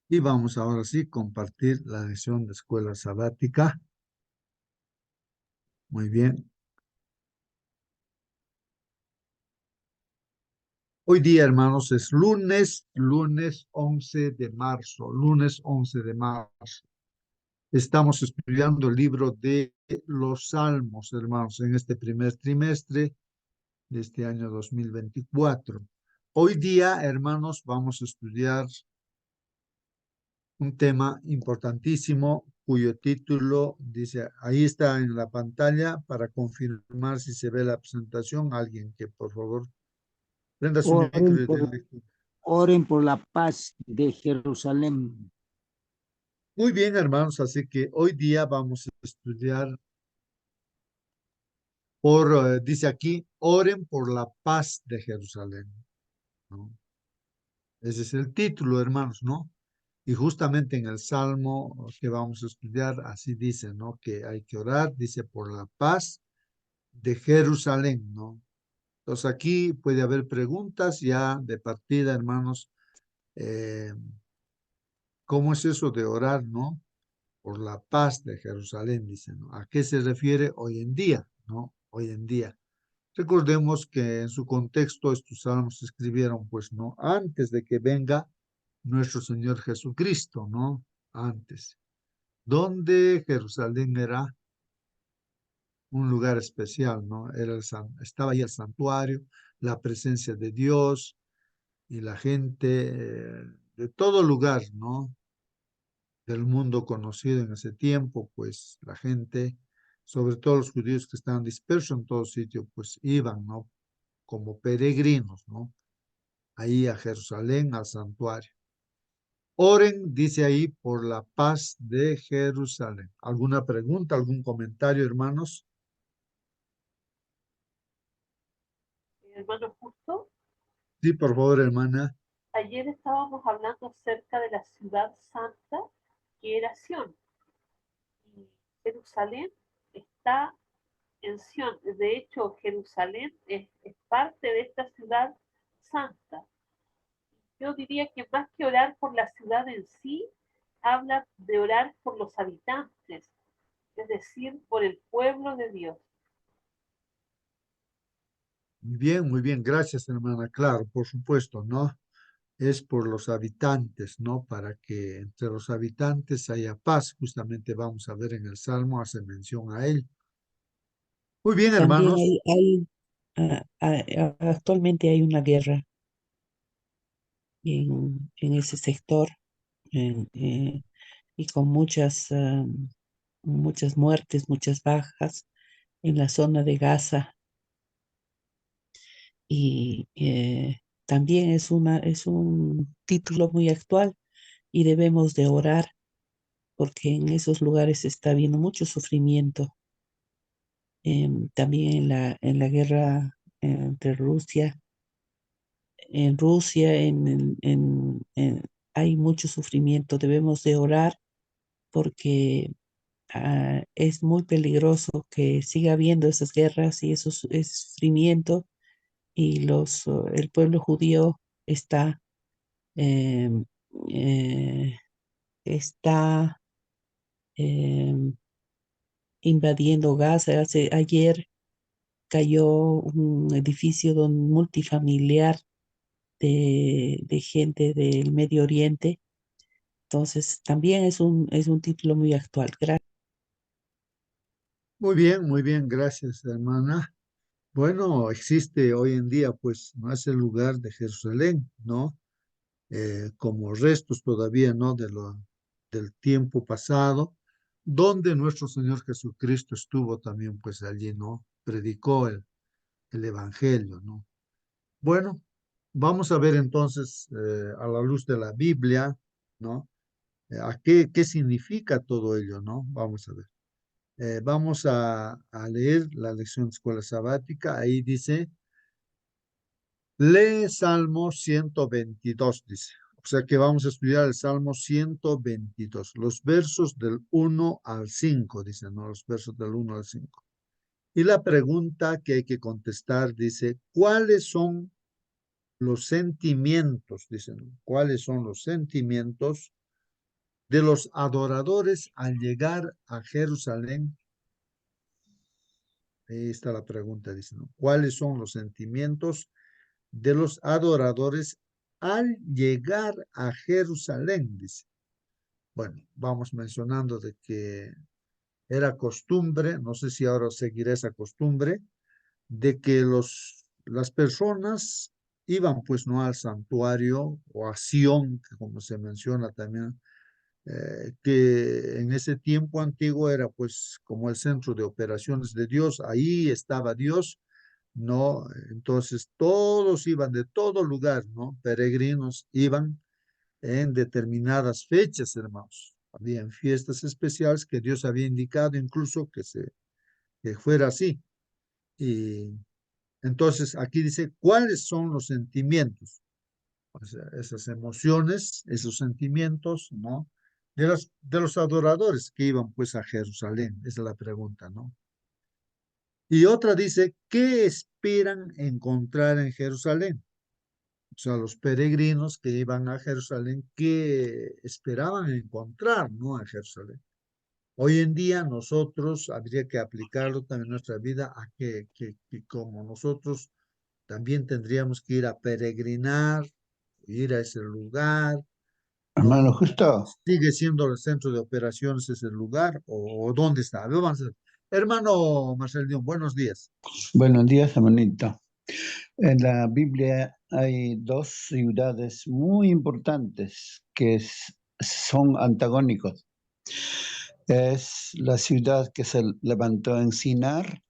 Y vamos ahora sí compartir la lección de escuela sabática. Muy bien. Hoy día, hermanos, es lunes 11 de marzo, lunes 11 de marzo. Estamos estudiando el libro de los Salmos, hermanos, en este primer trimestre de este año 2024. Hoy día, hermanos, vamos a estudiar un tema importantísimo cuyo título dice, ahí está en la pantalla para confirmar si se ve la presentación. Alguien que por favor prenda su Oren micro y dé por, lectura. oren por la paz de Jerusalén. Muy bien, hermanos, así que hoy día vamos a estudiar dice aquí, oren por la paz de Jerusalén, ¿no? Ese es el título, hermanos, ¿no? Y justamente en el Salmo que vamos a estudiar, así dice, ¿no? Que hay que orar, dice, por la paz de Jerusalén, ¿no? Entonces aquí puede haber preguntas ya de partida, hermanos. eh, ¿Cómo es eso de orar, no? Por la paz de Jerusalén, dice, ¿no? ¿A qué se refiere hoy en día, no? Hoy en día. Recordemos que en su contexto estos salmos se escribieron, pues, ¿no? Antes de que venga nuestro Señor Jesucristo, ¿no? Antes. Donde Jerusalén era un lugar especial, ¿no? Estaba ahí el santuario, la presencia de Dios y la gente de todo lugar, ¿no? Del mundo conocido en ese tiempo, pues la gente, sobre todo los judíos que estaban dispersos en todo sitio, pues iban, ¿no? Como peregrinos, ¿no? Ahí a Jerusalén, al santuario. Oren, dice ahí, por la paz de Jerusalén. ¿Alguna pregunta, algún comentario, hermanos? Hermano Justo, Sí, por favor, hermana. ayer estábamos hablando acerca de la ciudad santa que era Sión. Y Jerusalén está en Sión. De hecho, Jerusalén es parte de esta ciudad santa. Yo diría que más que orar por la ciudad en sí, habla de orar por los habitantes, es decir, por el pueblo de Dios. Muy bien, gracias, hermana. Claro, por supuesto, ¿no? Es por los habitantes, ¿no? Para que entre los habitantes haya paz. Justamente vamos a ver en el Salmo, hace mención a él. Muy bien, También hermanos. actualmente hay una guerra en ese sector en, y con muchas muertes, muchas bajas en la zona de Gaza. Y también es un título muy actual y debemos de orar porque en esos lugares se está viendo mucho sufrimiento. También en la guerra entre Rusia, hay mucho sufrimiento. Debemos de orar porque es muy peligroso que siga habiendo esas guerras y ese sufrimiento y el pueblo judío eh, eh, está eh, invadiendo Gaza. Ayer cayó un edificio multifamiliar de gente del Medio Oriente. Entonces, también es un título muy actual. Gracias. Muy bien, gracias, hermana. Bueno, existe hoy en día, pues, no es el lugar de Jerusalén, ¿no? Como restos todavía, ¿no? Del tiempo pasado, donde nuestro Señor Jesucristo estuvo también, pues, allí, ¿no? Predicó el Evangelio, ¿no? Bueno, vamos a ver entonces, a la luz de la Biblia, ¿no? ¿Qué significa todo ello, ¿no? Vamos a ver. Vamos a leer la lección de escuela sabática. Ahí dice, lee Salmo 122, dice. O sea que vamos a estudiar el Salmo 122, los versos del 1 al 5, dice, ¿no? Los versos del 1 al 5. Y la pregunta que hay que contestar dice, ¿cuáles son los sentimientos? Dicen, ¿cuáles son los sentimientos de los adoradores al llegar a Jerusalén. Ahí está la pregunta, dice, ¿no? ¿Cuáles son los sentimientos de los adoradores al llegar a Jerusalén? Dice. Bueno, vamos mencionando de que era costumbre, no sé si ahora seguirá esa costumbre, de que las personas iban pues no al santuario o a Sión, que como se menciona también, que en ese tiempo antiguo era pues como el centro de operaciones de Dios, ahí estaba Dios, ¿no? Entonces todos iban de todo lugar, ¿no? Peregrinos iban en determinadas fechas, hermanos. Habían fiestas especiales que Dios había indicado incluso que fuera así. Y entonces aquí dice, ¿cuáles son los sentimientos? O sea, esas emociones, esos sentimientos, ¿no? De los adoradores que iban pues a Jerusalén. Esa es la pregunta, ¿no? Y otra dice, ¿qué esperan encontrar en Jerusalén? O sea, los peregrinos que iban a Jerusalén, ¿qué esperaban encontrar, ¿no? En Jerusalén. Hoy en día nosotros habría que aplicarlo también en nuestra vida a que como nosotros también tendríamos que ir a peregrinar, ir a ese lugar, Hermano, ¿no? justo. ¿Sigue siendo el centro de operaciones ese lugar o dónde está? A ver, vamos a ver. Hermano Marcel Dion, buenos días. Buenos días, hermanito. En la Biblia hay dos ciudades muy importantes que son antagónicos. Es la ciudad que se levantó en Sinar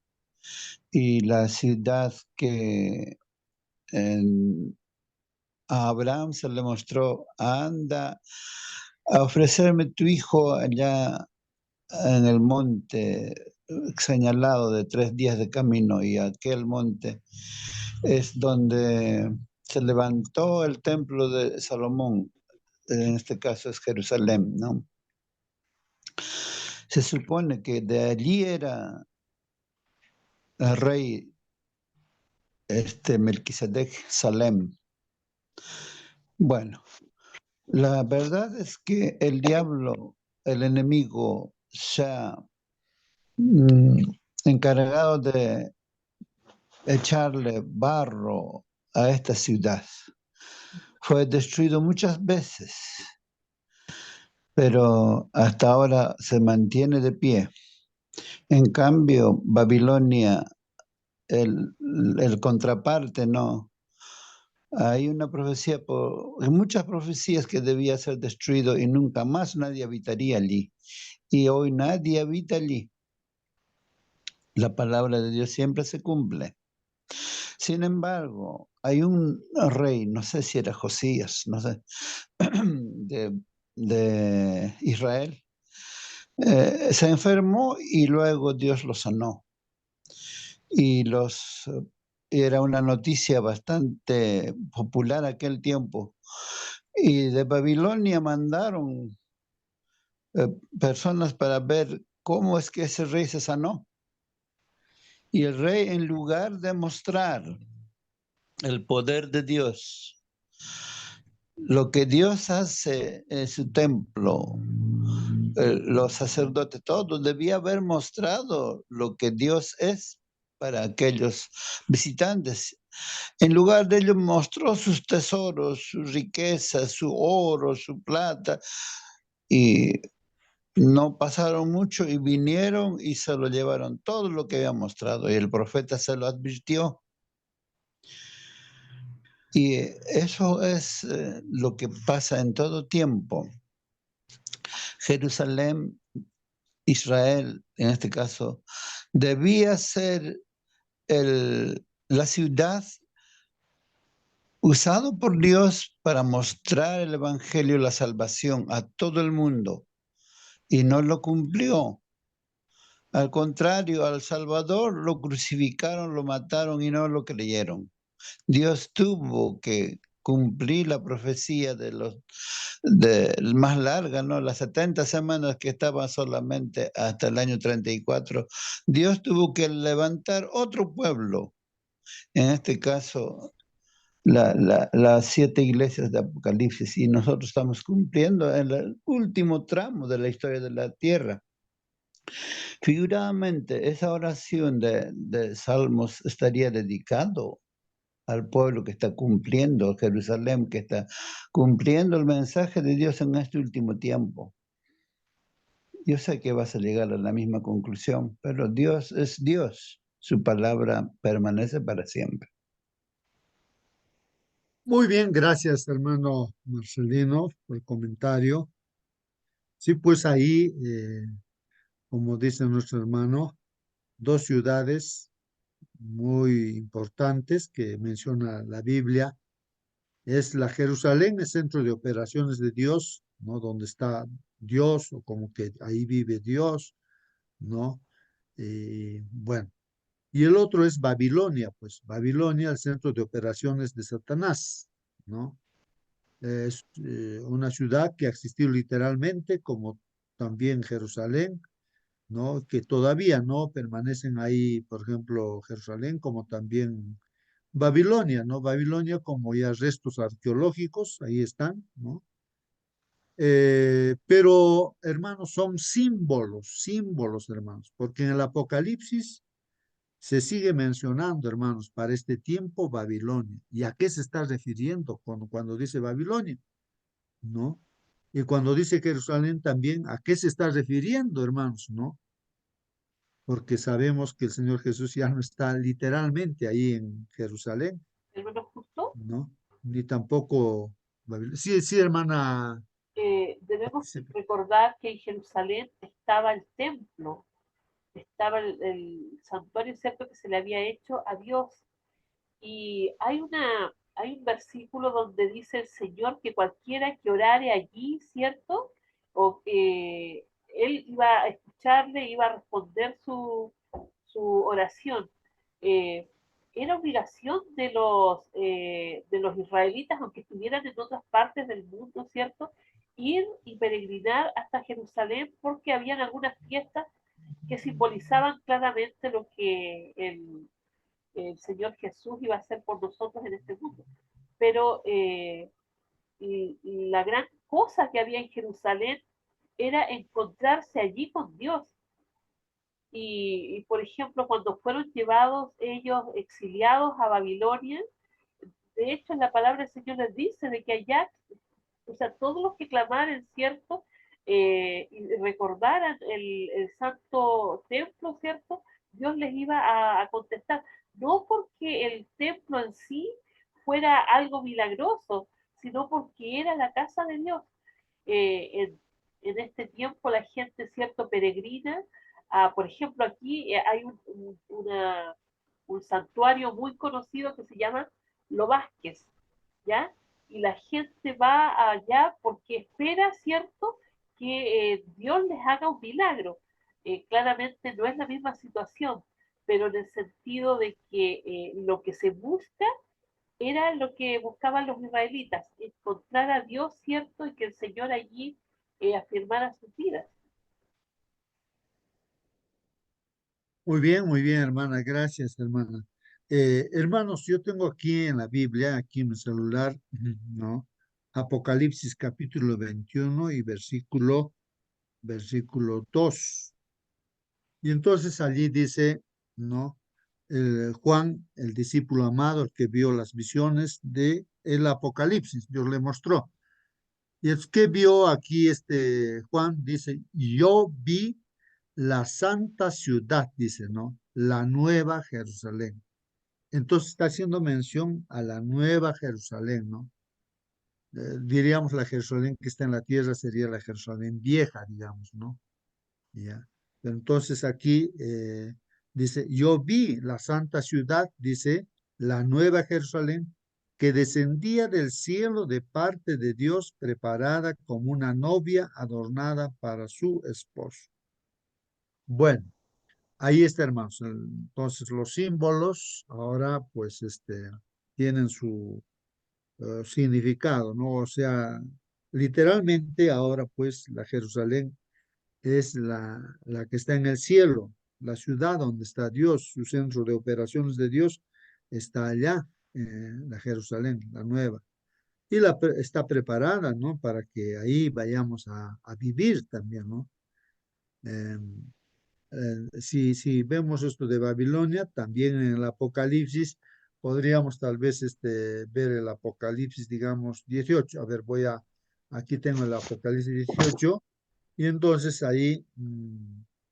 y la ciudad que a Abraham se le mostró, anda a ofrecerme tu hijo allá en el monte señalado de 3 días de camino, y aquel monte es donde se levantó el templo de Salomón, en este caso es Jerusalén, ¿no? Se supone que de allí era el rey Melquisedec Salem. Bueno, la verdad es que el diablo, el enemigo, se ha encargado de echarle barro a esta ciudad. Fue destruido muchas veces, pero hasta ahora se mantiene de pie. En cambio, Babilonia, el contraparte, no. Hay una profecía, muchas profecías que debía ser destruido y nunca más nadie habitaría allí. Y hoy nadie habita allí. La palabra de Dios siempre se cumple. Sin embargo, hay un rey, no sé si era Josías, no sé, de Israel, se enfermó y luego Dios lo sanó. Y era una noticia bastante popular aquel tiempo. Y de Babilonia mandaron personas para ver cómo es que ese rey se sanó. Y el rey, en lugar de mostrar el poder de Dios, lo que Dios hace en su templo, los sacerdotes, todos, debía haber mostrado lo que Dios es para aquellos visitantes. En lugar de ello mostró sus tesoros, sus riquezas, su oro, su plata, y no pasaron mucho y vinieron y se lo llevaron todo lo que había mostrado, y el profeta se lo advirtió. Y eso es lo que pasa en todo tiempo. Jerusalén, Israel, en este caso, debía ser la ciudad usado por Dios para mostrar el evangelio, la salvación a todo el mundo, y no lo cumplió. Al contrario, al Salvador lo crucificaron, lo mataron y no lo creyeron. Dios tuvo que cumplir la profecía de más larga, ¿no? Las 70 semanas que estaban solamente hasta el año 34. Dios tuvo que levantar otro pueblo, en este caso las 7 iglesias de Apocalipsis y nosotros estamos cumpliendo el último tramo de la historia de la tierra. Figuradamente, esa oración de Salmos estaría dedicado al pueblo que está cumpliendo, Jerusalén, que está cumpliendo el mensaje de Dios en este último tiempo. Yo sé que vas a llegar a la misma conclusión, pero Dios es Dios. Su palabra permanece para siempre. Muy bien, gracias, hermano Marcelino, por el comentario. Sí, pues ahí, como dice nuestro hermano, dos ciudades muy importantes que menciona la Biblia. Es la Jerusalén, el centro de operaciones de Dios, ¿no? Donde está Dios, o como que ahí vive Dios, ¿no? Bueno, y el otro es Babilonia, pues Babilonia, el centro de operaciones de Satanás, ¿no? Es una ciudad que ha existido literalmente, como también Jerusalén, ¿no? Que todavía no permanecen ahí, por ejemplo, Jerusalén, como también Babilonia, ¿no? Babilonia como ya restos arqueológicos, ahí están, ¿no? Pero, hermanos, son símbolos, símbolos, hermanos, porque en el Apocalipsis se sigue mencionando, hermanos, para este tiempo Babilonia. ¿Y a qué se está refiriendo cuando dice Babilonia? ¿No? Y cuando dice Jerusalén también, ¿a qué se está refiriendo, hermanos? ¿No? Porque sabemos que el Señor Jesús ya no está literalmente ahí en Jerusalén, Hermano Justo, ¿no? Ni tampoco Babilonia. Sí, sí, hermana. debemos recordar que en Jerusalén estaba el templo, estaba el santuario, ¿cierto?, que se le había hecho a Dios. Y hay un versículo donde dice el Señor que cualquiera que orare allí, ¿cierto? O que Él iba a escucharle, iba a responder su oración. Eh, Era obligación de los israelitas, aunque estuvieran en otras partes del mundo, ¿cierto? Ir y peregrinar hasta Jerusalén porque habían algunas fiestas que simbolizaban claramente lo que el Señor Jesús iba a hacer por nosotros en este mundo. Pero y la gran cosa que había en Jerusalén era encontrarse allí con Dios. Por ejemplo, cuando fueron llevados ellos exiliados a Babilonia, de hecho en la palabra del Señor les dice de que allá, o sea, todos los que clamaran, ¿cierto? Y recordaran el santo templo, ¿cierto? Dios les iba a contestar. No porque el templo en sí fuera algo milagroso, sino porque era la casa de Dios. En este tiempo la gente, ¿cierto?, peregrina. Por ejemplo, aquí hay un santuario muy conocido que se llama Lo Vázquez, ¿ya? Y la gente va allá porque espera, ¿cierto?, que Dios les haga un milagro. Claramente no es la misma situación, pero en el sentido de que lo que se busca era lo que buscaban los israelitas, encontrar a Dios, ¿cierto? Y que el Señor allí afirmara sus vidas. Muy bien, hermana. Gracias, hermana. Hermanos, yo tengo aquí en la Biblia, aquí en mi celular, ¿no? Apocalipsis capítulo 21 y versículo 2. Y entonces allí dice, ¿no? Juan, el discípulo amado, el que vio las visiones de el Apocalipsis, Dios le mostró. Y es que vio aquí este Juan, dice, yo vi la santa ciudad, dice, ¿no? La nueva Jerusalén. Entonces está haciendo mención a la nueva Jerusalén, ¿no? Diríamos la Jerusalén que está en la tierra sería la Jerusalén vieja, digamos, ¿no? Ya. Entonces aquí dice, yo vi la santa ciudad, dice, la nueva Jerusalén, que descendía del cielo de parte de Dios, preparada como una novia adornada para su esposo. Bueno, ahí está, hermanos. Entonces los símbolos ahora pues tienen su significado, ¿no? O sea, literalmente ahora pues la Jerusalén es la que está en el cielo, la ciudad donde está Dios, su centro de operaciones de Dios está allá. la Jerusalén, la nueva. Y está preparada, ¿no? Para que ahí vayamos a vivir también, ¿no? Em, si vemos esto de Babilonia, también en el Apocalipsis, podríamos tal vez ver el Apocalipsis, digamos, 18. A ver, aquí tengo el Apocalipsis 18, y entonces ahí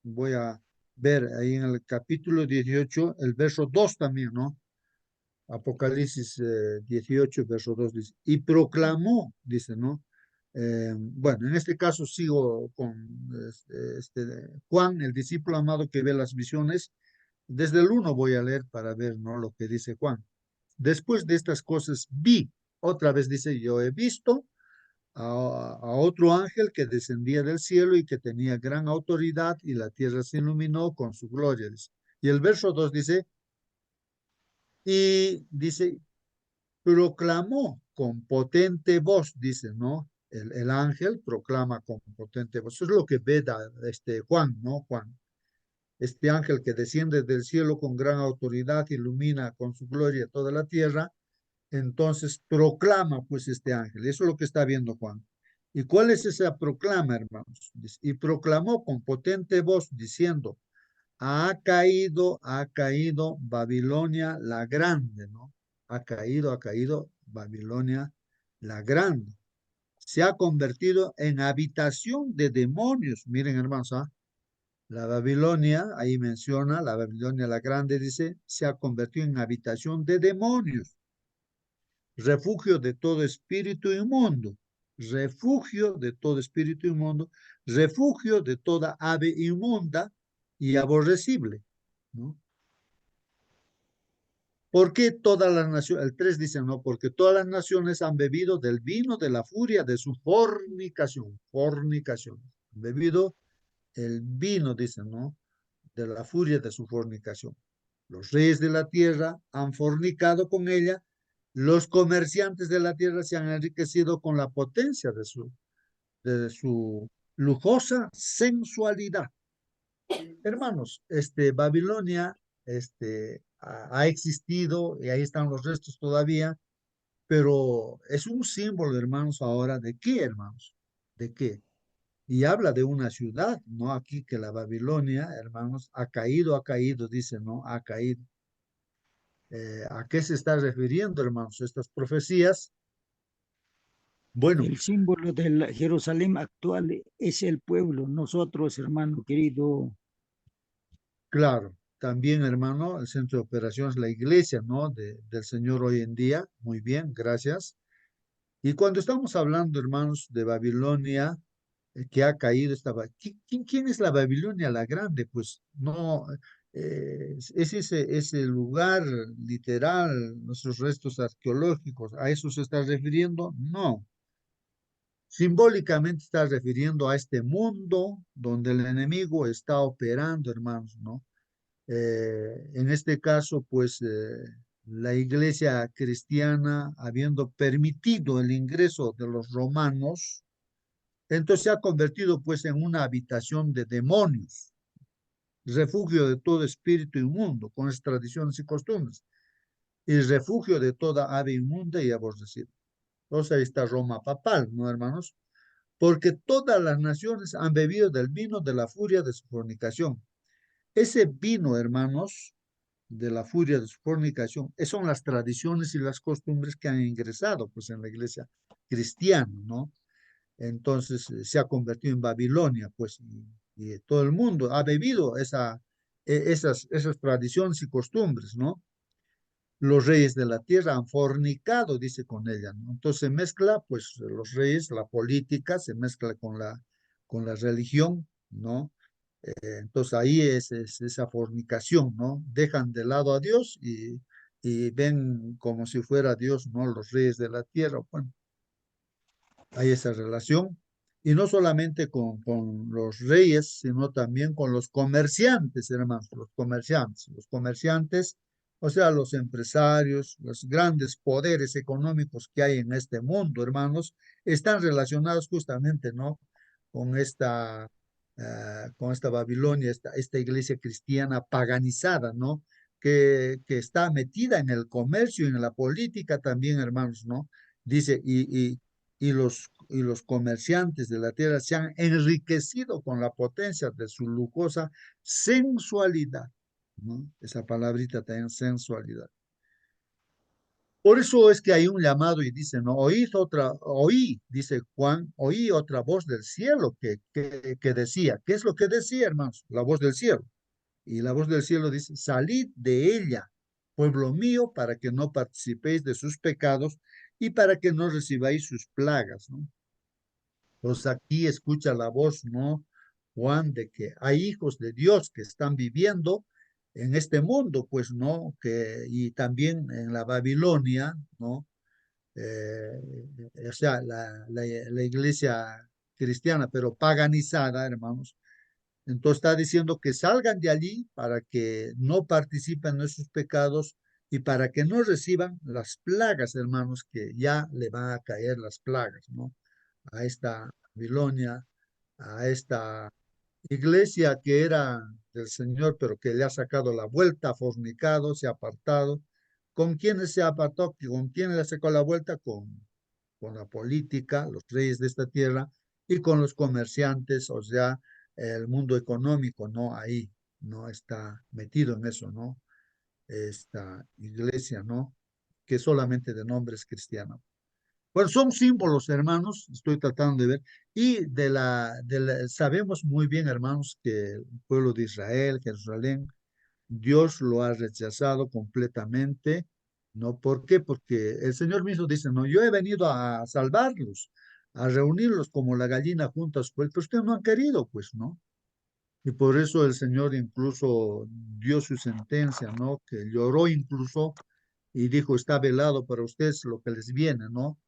voy a ver ahí en el capítulo 18, el verso 2 también, ¿no? Apocalipsis 18, verso 2 dice, y proclamó, dice, ¿no? Bueno, en este caso sigo con Juan, el discípulo amado que ve las visiones. Desde el 1 voy a leer para ver, ¿no? Lo que dice Juan. Después de estas cosas vi, otra vez dice, yo he visto a otro ángel que descendía del cielo y que tenía gran autoridad, y la tierra se iluminó con su gloria. Dice. Y el verso 2 dice, y dice, proclamó con potente voz, dice, ¿no? El ángel proclama con potente voz. Eso es lo que ve Juan, ¿no? Juan. Este ángel que desciende del cielo con gran autoridad, ilumina con su gloria toda la tierra. Entonces proclama pues este ángel. Eso es lo que está viendo Juan. ¿Y cuál es esa proclama, hermanos? Y proclamó con potente voz diciendo, ha caído Babilonia la grande, ¿no? Ha caído Babilonia la grande. Se ha convertido en habitación de demonios. Miren, hermanos, ¿ah? La Babilonia, ahí menciona, la Babilonia la grande, dice, se ha convertido en habitación de demonios, refugio de todo espíritu inmundo, refugio de todo espíritu inmundo, refugio de toda ave inmunda y aborrecible, ¿no? Porque todas las naciones, el 3 dice, no, porque todas las naciones han bebido del vino de la furia de su fornicación, han bebido el vino, dice, ¿no? De la furia de su fornicación. Los reyes de la tierra han fornicado con ella, los comerciantes de la tierra se han enriquecido con la potencia de su lujosa sensualidad. Hermanos, Babilonia ha existido y ahí están los restos todavía, pero es un símbolo, hermanos, ahora de qué, hermanos, de qué. Y habla de una ciudad, ¿no? Aquí que la Babilonia, hermanos, ha caído, dice, ¿no? Ha caído. ¿A qué se está refiriendo, hermanos, estas profecías? Bueno, El símbolo de Jerusalén actual es el pueblo, nosotros, hermano querido. claro, también, hermano, el centro de operaciones, la iglesia, ¿no? Del Señor hoy en día. Muy bien, gracias. Y cuando estamos hablando, hermanos, de Babilonia, que ha caído ¿quién es la Babilonia la grande? Pues no, es ese lugar literal, nuestros restos arqueológicos, ¿a eso se está refiriendo? No. Simbólicamente está refiriendo a este mundo donde el enemigo está operando, hermanos, ¿no? En este caso, pues la iglesia cristiana, habiendo permitido el ingreso de los romanos, entonces se ha convertido pues en una habitación de demonios, refugio de todo espíritu inmundo, con sus tradiciones y costumbres, y refugio de toda ave inmunda y aborrecida. Entonces ahí está Roma papal, ¿no, hermanos? Porque todas las naciones han bebido del vino de la furia de su fornicación. Ese vino, hermanos, de la furia de su fornicación, son las tradiciones y las costumbres que han ingresado pues en la iglesia cristiana, ¿no? Entonces se ha convertido en Babilonia, pues, y todo el mundo ha bebido esas tradiciones y costumbres, ¿no? Los reyes de la tierra han fornicado, dice con ella, ¿no? Entonces se mezcla, pues, los reyes, la política, se mezcla con la religión, ¿no? Entonces ahí es esa fornicación, ¿no? Dejan de lado a Dios y ven como si fuera Dios, ¿no? Los reyes de la tierra, bueno, hay esa relación. Y no solamente con los reyes, sino también con los comerciantes, hermanos, los comerciantes, o sea, los empresarios, los grandes poderes económicos que hay en este mundo, hermanos, están relacionados justamente, ¿no? Con esta Babilonia, esta iglesia cristiana paganizada, ¿no? que está metida en el comercio y en la política también, hermanos, ¿no? Dice, y los comerciantes de la tierra se han enriquecido con la potencia de su lujosa sensualidad, ¿no? Esa palabrita también, sensualidad. Por eso es que hay un llamado y dice, no, oí, dice Juan, oí otra voz del cielo que decía, ¿qué es lo que decía, hermanos? La voz del cielo. Y la voz del cielo dice, salid de ella, pueblo mío, para que no participéis de sus pecados y para que no recibáis sus plagas, ¿no? Pues aquí escucha la voz, ¿no? Juan, de que hay hijos de Dios que están viviendo en este mundo, pues, ¿no? Y también en la Babilonia, ¿no? Eh, o sea, la iglesia cristiana, pero paganizada, hermanos. Entonces está diciendo que salgan de allí para que no participen en esos pecados y para que no reciban las plagas, hermanos, que ya le van a caer las plagas, ¿no? A esta Babilonia, a esta iglesia que era del Señor, pero que le ha sacado la vuelta, ha fornicado, se ha apartado. ¿Con quiénes se apartó? ¿Con quién le sacó la vuelta? Con la política, los reyes de esta tierra y con los comerciantes, o sea, el mundo económico, ¿no? Ahí, ¿no? Está metido en eso, ¿no? Esta iglesia, ¿no? Que solamente de nombre es cristiana. Bueno, son símbolos, hermanos, estoy tratando de ver, y sabemos muy bien, hermanos, que el pueblo de Israel, Jerusalén, Dios lo ha rechazado completamente, ¿no? ¿Por qué? Porque el Señor mismo dice, no, yo he venido a salvarlos, a reunirlos como la gallina junto a su pueblo, pero ustedes no han querido, pues, ¿no? Y por eso el Señor incluso dio su sentencia, ¿no? Que lloró incluso y dijo, está velado para ustedes lo que les viene, ¿no?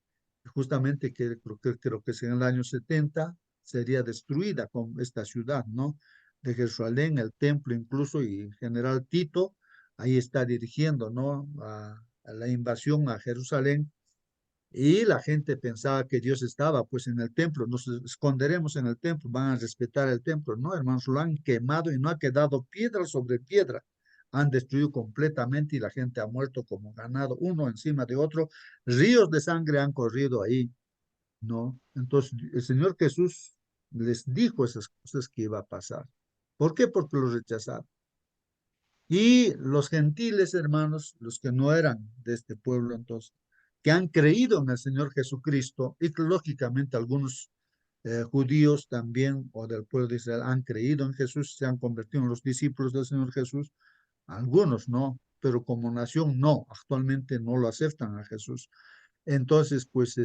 Justamente creo que es en el año 70 sería destruida con esta ciudad, ¿no? De Jerusalén, el templo incluso, y General Tito ahí está dirigiendo, ¿no? A la invasión a Jerusalén, y la gente pensaba que Dios estaba pues en el templo, nos esconderemos en el templo, van a respetar el templo. No, hermanos, lo han quemado y no ha quedado piedra sobre piedra. Han destruido completamente y la gente ha muerto como ganado, uno encima de otro. Ríos de sangre han corrido ahí, ¿no? Entonces el Señor Jesús les dijo esas cosas que iba a pasar. ¿Por qué? Porque los rechazaron. Y los gentiles, hermanos, los que no eran de este pueblo, entonces, que han creído en el Señor Jesucristo, y que lógicamente algunos judíos también, o del pueblo de Israel, han creído en Jesús, se han convertido en los discípulos del Señor Jesús, algunos no, pero como nación no, actualmente no lo aceptan a Jesús. Entonces, pues,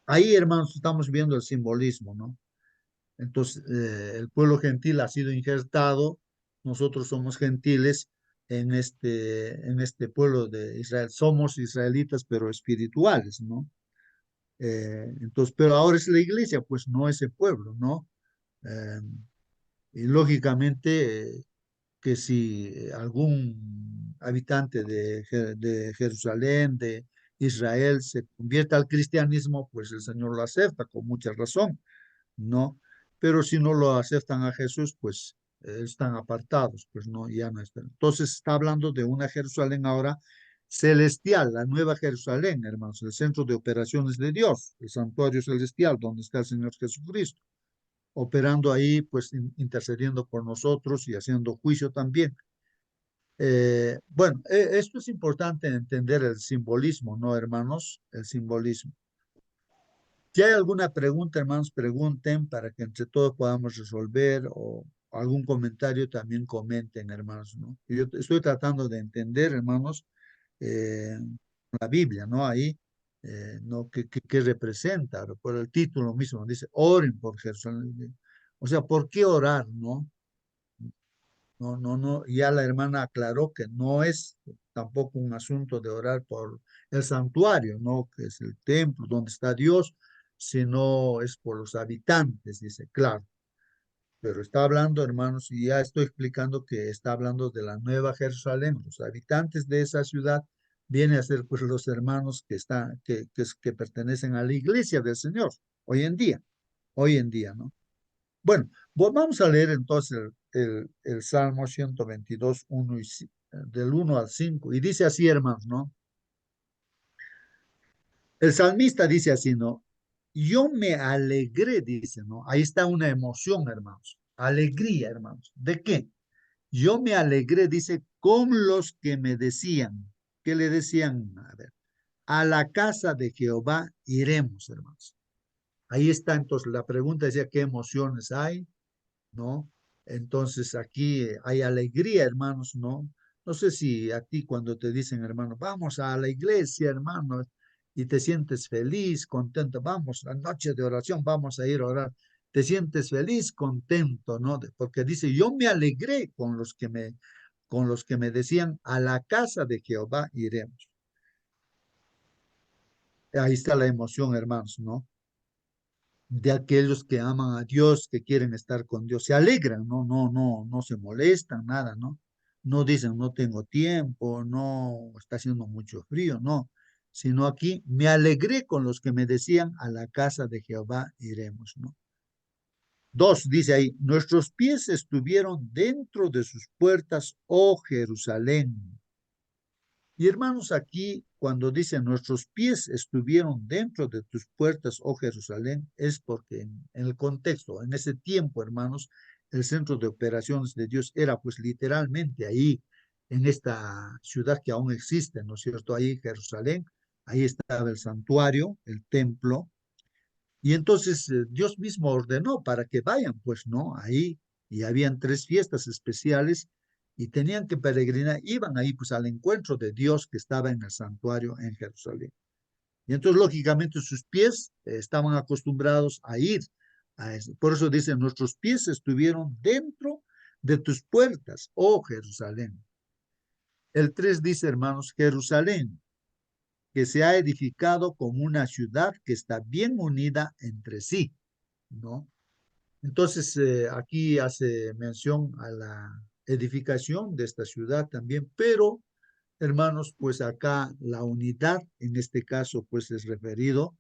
ahí, hermanos, estamos viendo el simbolismo, ¿no? Entonces, el pueblo gentil ha sido injertado, nosotros somos gentiles en este pueblo de Israel. Somos israelitas, pero espirituales, ¿no? Entonces, pero ahora es la iglesia, pues no ese pueblo, ¿no? Eh, y lógicamente que si algún habitante de Jerusalén, de Israel, se convierte al cristianismo, pues el Señor lo acepta con mucha razón, ¿no? Pero si no lo aceptan a Jesús, pues están apartados, pues no, ya no están. Entonces está hablando de una Jerusalén ahora celestial, la nueva Jerusalén, hermanos, el centro de operaciones de Dios, el santuario celestial, donde está el Señor Jesucristo, operando ahí, pues intercediendo por nosotros y haciendo juicio también. Bueno, esto es importante entender el simbolismo, ¿no, hermanos? El simbolismo. Si hay alguna pregunta, hermanos, pregunten para que entre todos podamos resolver, o algún comentario también comenten, hermanos, ¿no? Yo estoy tratando de entender, hermanos, eh, la Biblia, ¿no? Ahí, ¿no? ¿Qué representa? Por el título mismo, dice, oren por Jerusalén. O sea, ¿por qué orar, no? No, ya la hermana aclaró que no es tampoco un asunto de orar por el santuario, ¿no? Que es el templo donde está Dios, sino es por los habitantes, dice, claro. Pero está hablando, hermanos, y ya estoy explicando que está hablando de la Nueva Jerusalén. Los habitantes de esa ciudad vienen a ser pues los hermanos que pertenecen a la iglesia del Señor hoy en día, ¿no? Bueno, vamos a leer entonces el Salmo 122, del 1 al 5, y dice así, hermanos, ¿no? El salmista dice así, ¿no? Yo me alegré, dice, ¿no? Ahí está una emoción, hermanos. Alegría, hermanos. ¿De qué? Yo me alegré, dice, con los que me decían. ¿Qué le decían? A ver, a la casa de Jehová iremos, hermanos. Ahí está, entonces, la pregunta decía, ¿qué emociones hay? ¿No? Entonces aquí hay alegría, hermanos, ¿no? No sé si a ti cuando te dicen, hermano, vamos a la iglesia, hermano, y te sientes feliz, contento, vamos, la noche de oración, vamos a ir a orar, te sientes feliz, contento, ¿no? Porque dice, yo me alegré con los que me decían, a la casa de Jehová iremos. Ahí está la emoción, hermanos, ¿no? De aquellos que aman a Dios, que quieren estar con Dios, se alegran, no se molestan, nada, ¿no? No dicen, no tengo tiempo, no está haciendo mucho frío, no, sino aquí me alegré con los que me decían, a la casa de Jehová iremos, ¿no? 2, dice ahí, nuestros pies estuvieron dentro de sus puertas, oh Jerusalén. Y hermanos, aquí cuando dice nuestros pies estuvieron dentro de tus puertas, oh Jerusalén, es porque en el contexto, en ese tiempo, hermanos, el centro de operaciones de Dios era pues literalmente ahí, en esta ciudad que aún existe, ¿no es cierto? Ahí Jerusalén, ahí estaba el santuario, el templo, y entonces Dios mismo ordenó para que vayan, pues, ¿no? Ahí, y habían 3 fiestas especiales y tenían que peregrinar, iban ahí pues al encuentro de Dios que estaba en el santuario en Jerusalén. Y entonces, lógicamente, sus pies estaban acostumbrados a ir a eso. Por eso dice, nuestros pies estuvieron dentro de tus puertas, oh Jerusalén. El 3 dice, hermanos, Jerusalén, que se ha edificado como una ciudad que está bien unida entre sí, ¿no? Entonces, aquí hace mención a la edificación de esta ciudad también, pero, hermanos, pues acá la unidad, en este caso, pues es referido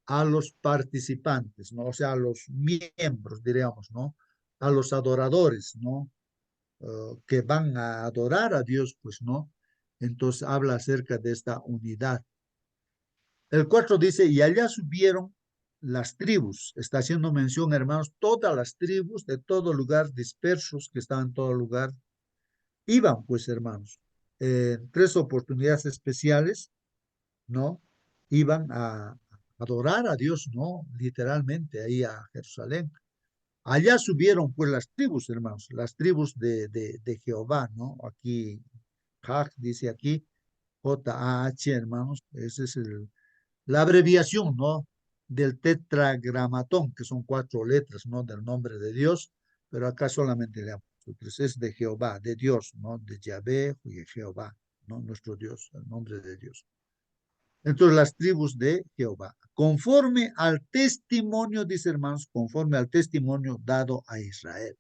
a los participantes, ¿no? O sea, a los miembros, diríamos, ¿no? A los adoradores, ¿no? Que van a adorar a Dios, pues, ¿no? Entonces habla acerca de esta unidad. El 4 dice, y allá subieron las tribus. Está haciendo mención, hermanos, todas las tribus de todo lugar, dispersos que estaban en todo lugar. Iban, pues, hermanos, en 3 oportunidades especiales, ¿no? Iban a adorar a Dios, ¿no? Literalmente, ahí a Jerusalén. Allá subieron, pues, las tribus, hermanos, las tribus de Jehová, ¿no? Aquí, Jah dice aquí, J-A-H, hermanos, ese es la abreviación, ¿no? Del tetragramatón, que son 4 letras, ¿no? Del nombre de Dios, pero acá solamente le nosotros es de Jehová, de Dios, ¿no? De Yahvé y de Jehová, ¿no? Nuestro Dios, el nombre de Dios. Entonces, las tribus de Jehová, conforme al testimonio, dice hermanos, conforme al testimonio dado a Israel.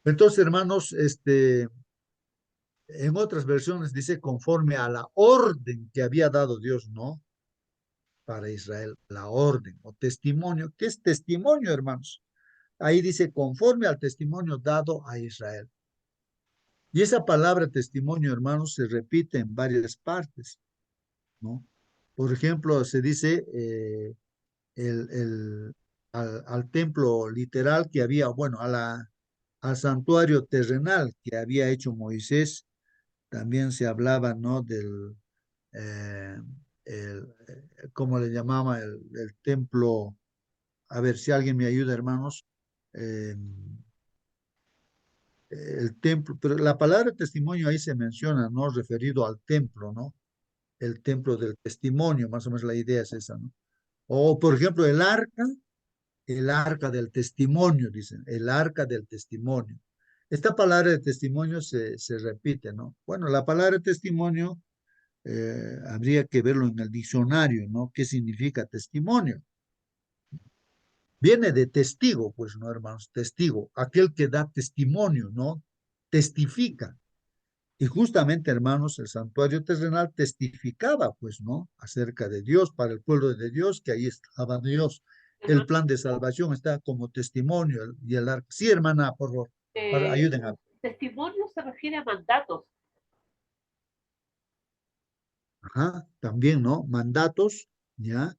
Entonces, hermanos, en otras versiones dice conforme a la orden que había dado Dios, ¿no? Para Israel, la orden o testimonio. ¿Qué es testimonio, hermanos? Ahí dice conforme al testimonio dado a Israel. Y esa palabra testimonio, hermanos, se repite en varias partes, ¿no? Por ejemplo, se dice al templo literal que había, bueno, al santuario terrenal que había hecho Moisés, también se hablaba, ¿no? Eh, ¿Cómo le llamaba? El templo. A ver si alguien me ayuda, hermanos. Eh, el templo, pero la palabra testimonio ahí se menciona, ¿no? Referido al templo, ¿no? El templo del testimonio, más o menos la idea es esa, ¿no? O, por ejemplo, el arca del testimonio, dicen, el arca del testimonio. Esta palabra de testimonio se repite, ¿no? Bueno, la palabra testimonio habría que verlo en el diccionario, ¿no? ¿Qué significa testimonio? Viene de testigo, pues, ¿no, hermanos? Testigo, aquel que da testimonio, ¿no? Testifica. Y justamente, hermanos, el santuario terrenal testificaba, pues, ¿no? Acerca de Dios, para el pueblo de Dios, que ahí estaba Dios. el plan de salvación está como testimonio y el arca. Sí, hermana, por favor, ayuden a. Testimonio se refiere a mandatos. Ajá, también, ¿no? Mandatos, ¿ya?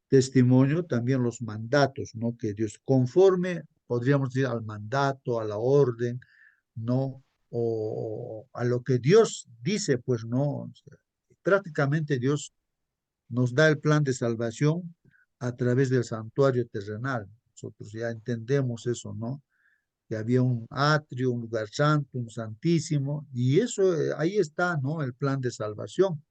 Testimonio, también los mandatos, ¿no? Que Dios conforme, podríamos decir, al mandato, a la orden, ¿no? O a lo que Dios dice, pues, ¿no? O sea, prácticamente Dios nos da el plan de salvación a través del santuario terrenal. Nosotros ya entendemos eso, ¿no? Que había un atrio, un lugar santo, un santísimo, y eso, ahí está, ¿no? El plan de salvación.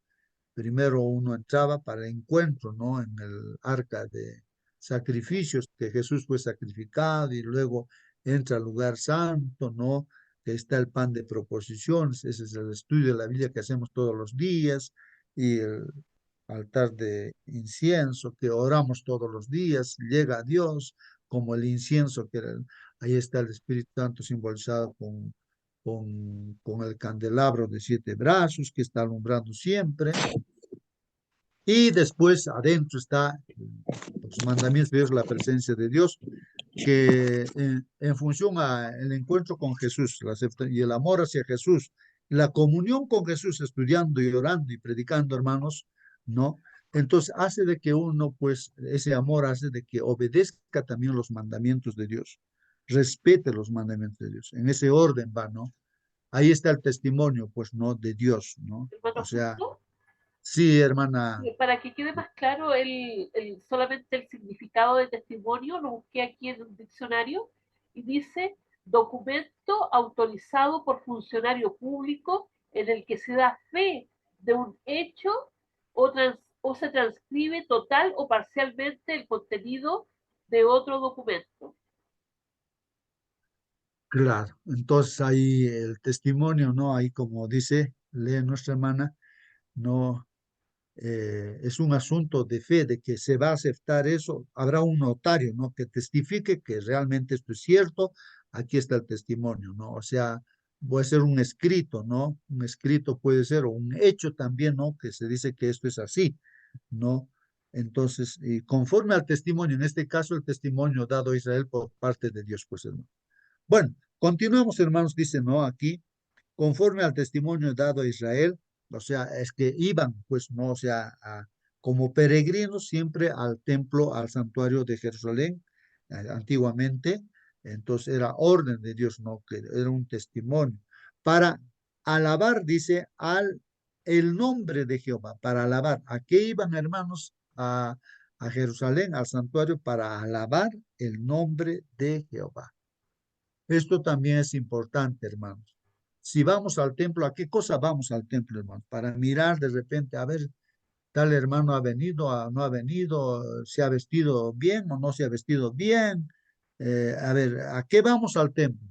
Primero uno entraba para el encuentro, ¿no? En el arca de sacrificios, que Jesús fue sacrificado, y luego entra al lugar santo, ¿no? Que está el pan de proposiciones, ese es el estudio de la Biblia que hacemos todos los días, y el altar de incienso que oramos todos los días, llega a Dios como el incienso ahí está el Espíritu Santo simbolizado con el candelabro de 7 brazos que está alumbrando siempre. Y después adentro está los mandamientos de Dios, la presencia de Dios, que en función al encuentro con Jesús y el amor hacia Jesús, la comunión con Jesús, estudiando y orando y predicando, hermanos, ¿no? Entonces hace de que uno, pues, ese amor hace de que obedezca también los mandamientos de Dios, respete los mandamientos de Dios. En ese orden va, ¿no? Ahí está el testimonio, pues, ¿no? De Dios, ¿no? Hermano O sea, Justo, sí, hermana. para que quede más claro solamente el significado de testimonio, lo busqué aquí en un diccionario y dice documento autorizado por funcionario público en el que se da fe de un hecho o se transcribe total o parcialmente el contenido de otro documento. Claro, entonces ahí el testimonio, ¿no? Ahí como dice, lee nuestra hermana, no es un asunto de fe, de que se va a aceptar eso. Habrá un notario, ¿no? Que testifique que realmente esto es cierto. Aquí está el testimonio, ¿no? O sea, puede ser un escrito, ¿no? Un escrito puede ser, o un hecho también, ¿no? Que se dice que esto es así, ¿no? Entonces, y conforme al testimonio, en este caso el testimonio dado a Israel por parte de Dios, pues, hermano. Bueno, continuamos, hermanos, dice, ¿no? Aquí, conforme al testimonio dado a Israel, o sea, es que iban, pues, ¿no? O sea, como peregrinos siempre al templo, al santuario de Jerusalén, antiguamente, entonces era orden de Dios, ¿no? Que era un testimonio, para alabar, dice, el nombre de Jehová, para alabar. ¿A qué iban, hermanos? A Jerusalén, al santuario, para alabar el nombre de Jehová. Esto también es importante, hermanos. Si vamos al templo, ¿a qué cosa vamos al templo, hermanos? Para mirar de repente, a ver, tal hermano ha venido, no ha venido, se ha vestido bien o no se ha vestido bien. A ver, ¿a qué vamos al templo?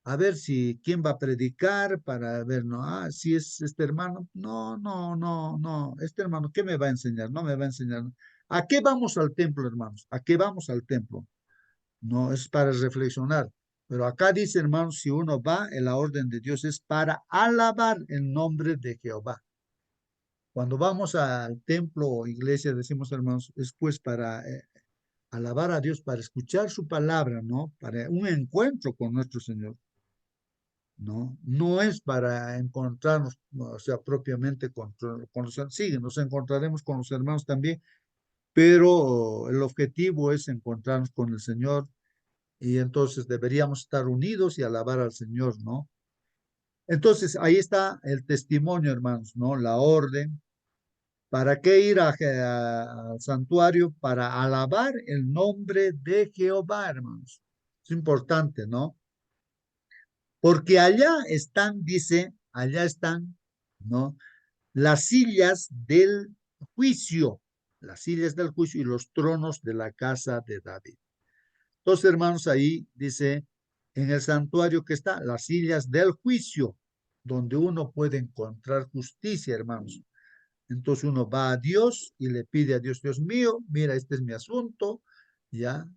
A ver si quién va a predicar para ver, no, si es este hermano, no, este hermano, ¿qué me va a enseñar? No me va a enseñar. ¿A qué vamos al templo, hermanos? ¿A qué vamos al templo? No es para reflexionar. Pero acá dice, hermanos, si uno va en la orden de Dios es para alabar el nombre de Jehová. Cuando vamos al templo o iglesia, decimos, hermanos, es pues para alabar a Dios, para escuchar su palabra, ¿no? Para un encuentro con nuestro Señor, ¿no? No es para encontrarnos, o sea, propiamente con los, sí, nos encontraremos con los hermanos también, pero el objetivo es encontrarnos con el Señor. Y entonces deberíamos estar unidos y alabar al Señor, ¿no? Entonces ahí está el testimonio, hermanos, ¿no? La orden. ¿Para qué ir al santuario? Para alabar el nombre de Jehová, hermanos. Es importante, ¿no? Porque allá están, dice, allá están, ¿no? Las sillas del juicio, las sillas del juicio y los tronos de la casa de David. Entonces, hermanos, ahí dice, en el santuario que está, las sillas del juicio, donde uno puede encontrar justicia, hermanos. Entonces uno va a Dios y le pide a Dios, Dios mío, mira, este es mi asunto, ya,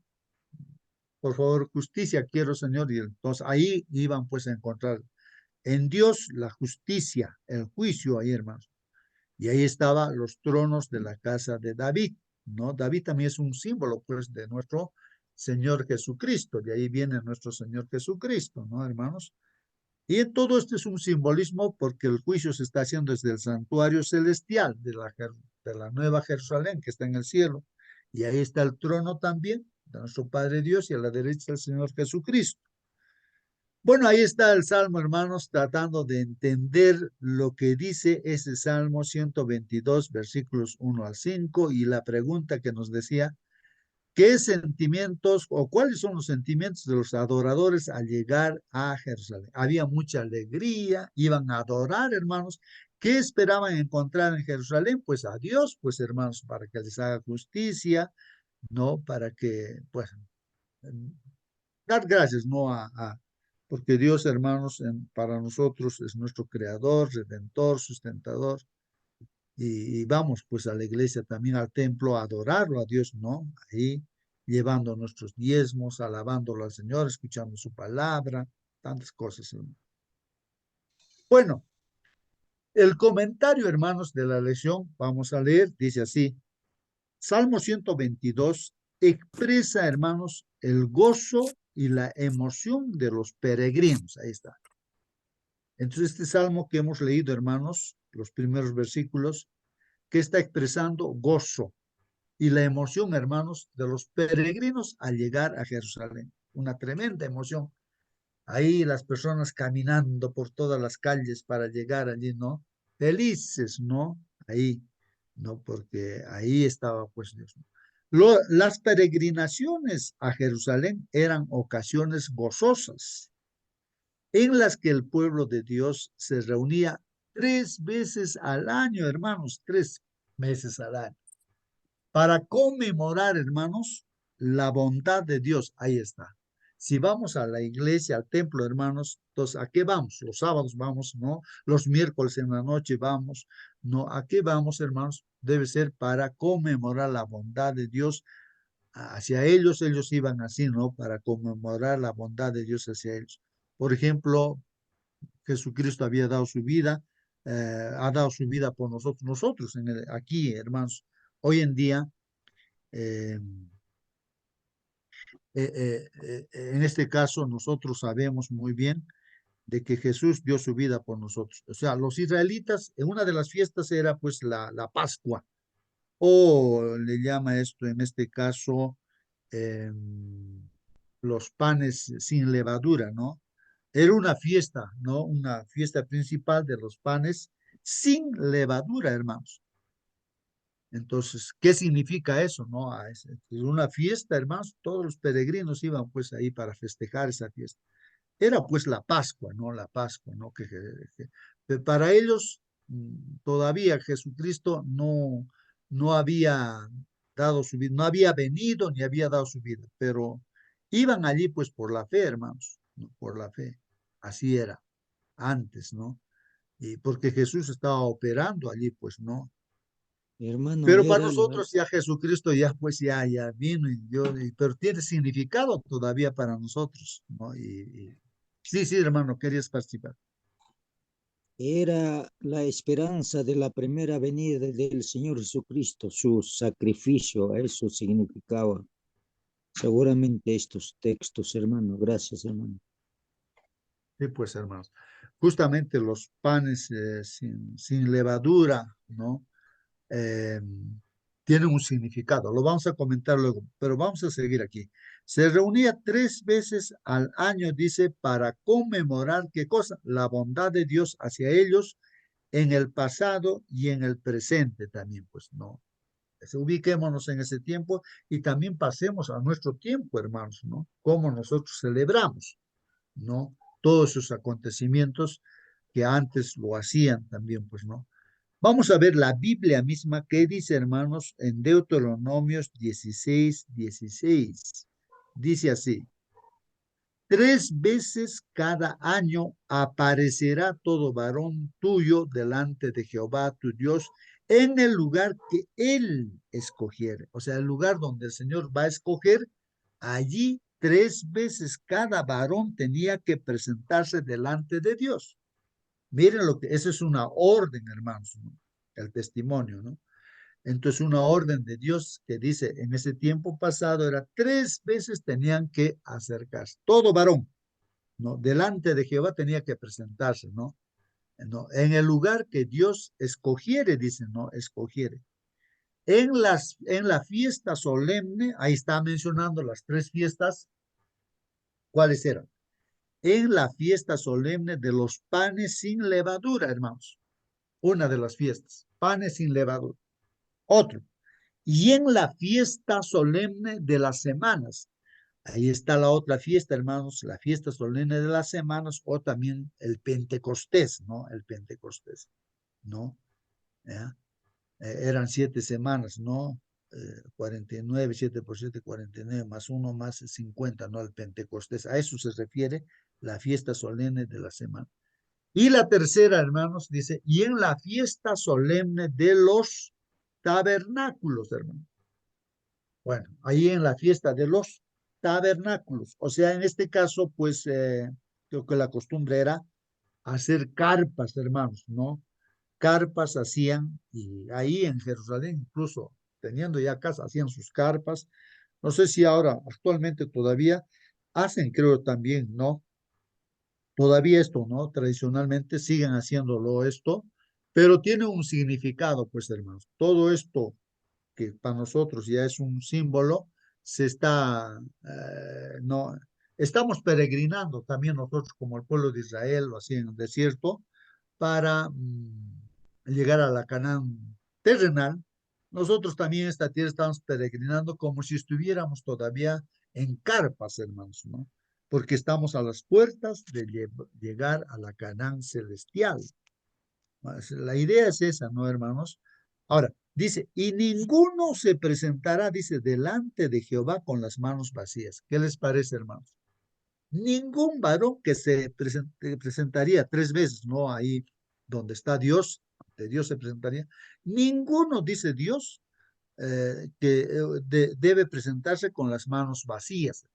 por favor, justicia quiero, Señor. Y entonces ahí iban pues a encontrar en Dios la justicia, el juicio ahí, hermanos. Y ahí estaban los tronos de la casa de David, ¿no? David también es un símbolo, pues, de nuestro Señor Jesucristo. De ahí viene nuestro Señor Jesucristo, ¿no, hermanos? Y todo esto es un simbolismo porque el juicio se está haciendo desde el santuario celestial de la nueva Jerusalén que está en el cielo. Y ahí está el trono también de nuestro Padre Dios y a la derecha del Señor Jesucristo. Bueno, ahí está el Salmo, hermanos, tratando de entender lo que dice ese Salmo 122, versículos 1 al 5, y la pregunta que nos decía, ¿qué sentimientos o cuáles son los sentimientos de los adoradores al llegar a Jerusalén? Había mucha alegría, iban a adorar, hermanos. ¿Qué esperaban encontrar en Jerusalén? Pues a Dios, pues hermanos, para que les haga justicia, ¿no? Para que, pues, dar gracias, ¿no? Porque Dios, hermanos, para nosotros es nuestro creador, redentor, sustentador. Y vamos pues a la iglesia también al templo a adorarlo a Dios, ¿no? Ahí llevando nuestros diezmos, alabándolo al Señor, escuchando su palabra, tantas cosas, hermano. Bueno, el comentario, hermanos, de la lección, vamos a leer, dice así, Salmo 122 expresa, hermanos, el gozo y la emoción de los peregrinos, ahí está. Entonces, este salmo que hemos leído, hermanos, los primeros versículos, que está expresando gozo y la emoción, hermanos, de los peregrinos al llegar a Jerusalén. Una tremenda emoción. Ahí las personas caminando por todas las calles para llegar allí, ¿no? Felices, ¿no? Ahí, ¿no? Porque ahí estaba, pues, Dios. Las peregrinaciones a Jerusalén eran ocasiones gozosas en las que el pueblo de Dios se reunía 3 veces al año, hermanos, 3 meses al año para conmemorar, hermanos, la bondad de Dios. Ahí está. Si vamos a la iglesia, al templo, hermanos, entonces, ¿a qué vamos? Los sábados vamos, ¿no? Los miércoles en la noche vamos, ¿no? ¿A qué vamos, hermanos? Debe ser para conmemorar la bondad de Dios hacia ellos. Ellos iban así, ¿no? Para conmemorar la bondad de Dios hacia ellos. Por ejemplo, Jesucristo había dado su vida, ha dado su vida por nosotros. Nosotros aquí, hermanos, hoy en día, eh, en este caso, nosotros sabemos muy bien de que Jesús dio su vida por nosotros. O sea, los israelitas, en una de las fiestas era pues la Pascua, o le llama esto en este caso eh, los panes sin levadura, ¿no? Era una fiesta, ¿no? Una fiesta principal de los panes sin levadura, hermanos. Entonces, ¿qué significa eso? ¿No? Es una fiesta, hermanos, todos los peregrinos iban pues ahí para festejar esa fiesta. Era pues la Pascua, ¿no? La Pascua, ¿no? Para ellos todavía Jesucristo no había dado su vida, no había venido ni había dado su vida, pero iban allí pues por la fe, hermanos, ¿no? Por la fe. Así era antes, ¿no? Y porque Jesús estaba operando allí, pues, ¿no? Hermano, Pero para era nosotros ya Jesucristo ya pues ya vino pero tiene significado todavía para nosotros, ¿no? Sí, sí, hermano, querías participar. era la esperanza de la primera venida del Señor Jesucristo, su sacrificio, eso significaba seguramente estos textos, hermano. Gracias, hermano. Sí, pues, hermanos. Justamente los panes sin levadura, ¿no? Eh, tienen un significado. Lo vamos a comentar luego, pero vamos a seguir aquí. Se reunía 3 veces al año, dice, para conmemorar qué cosa, la bondad de Dios hacia ellos en el pasado y en el presente también, pues no. Ubiquémonos en ese tiempo y también pasemos a nuestro tiempo, hermanos, ¿no? Cómo nosotros celebramos, ¿no? Todos esos acontecimientos que antes lo hacían también, pues, ¿no? Vamos a ver la Biblia misma que dice, hermanos, en Deuteronomios 16:16. Dice así: 3 veces cada año aparecerá todo varón tuyo delante de Jehová tu Dios en el lugar que él escogiere. O sea, el lugar donde el Señor va a escoger, allí 3 veces cada varón tenía que presentarse delante de Dios. Miren lo que, eso es una orden, hermanos, ¿no? El testimonio, ¿no? Entonces una orden de Dios que dice en ese tiempo pasado era 3 veces tenían que acercarse. Todo varón, ¿no? Delante de Jehová tenía que presentarse, ¿no? ¿No? En el lugar que Dios escogiere, dice, ¿no? Escogiere. En la fiesta solemne, ahí está mencionando las 3 fiestas, ¿cuáles eran? En la fiesta solemne de los panes sin levadura, hermanos. Una de las fiestas, panes sin levadura. Otro. Y en la fiesta solemne de las semanas. Ahí está la otra fiesta, hermanos, la fiesta solemne de las semanas o también el Pentecostés, ¿no? El Pentecostés, ¿no? ¿Ya? Eran 7 semanas, ¿no? 49, 7 por 7, 49, más 1 más 50, ¿no? El Pentecostés. A eso se refiere la fiesta solemne de la semana. Y la tercera, hermanos, dice, y en la fiesta solemne de los tabernáculos, hermanos. Bueno, ahí en la fiesta de los tabernáculos. O sea, en este caso, pues, creo que la costumbre era hacer carpas, hermanos, ¿no? Carpas hacían, y ahí en Jerusalén, incluso teniendo ya casa, hacían sus carpas. No sé si ahora, actualmente todavía hacen, creo también, ¿no? Todavía esto, ¿no? Tradicionalmente siguen haciéndolo esto, pero tiene un significado, pues, hermanos. Todo esto que para nosotros ya es un símbolo, se está, no, estamos peregrinando también nosotros como el pueblo de Israel, o así en el desierto, para llegar a la Canaán terrenal. Nosotros también en esta tierra estamos peregrinando como si estuviéramos todavía en carpas, hermanos, ¿no? Porque estamos a las puertas de llegar a la Canaán celestial. La idea es esa, ¿no, hermanos? Ahora, dice, y ninguno se presentará, dice, delante de Jehová con las manos vacías. ¿Qué les parece, hermanos? Ningún varón que se presentaría 3 veces, ¿no? Ahí donde está Dios, ante Dios se presentaría. Ninguno, dice Dios, que debe presentarse con las manos vacías.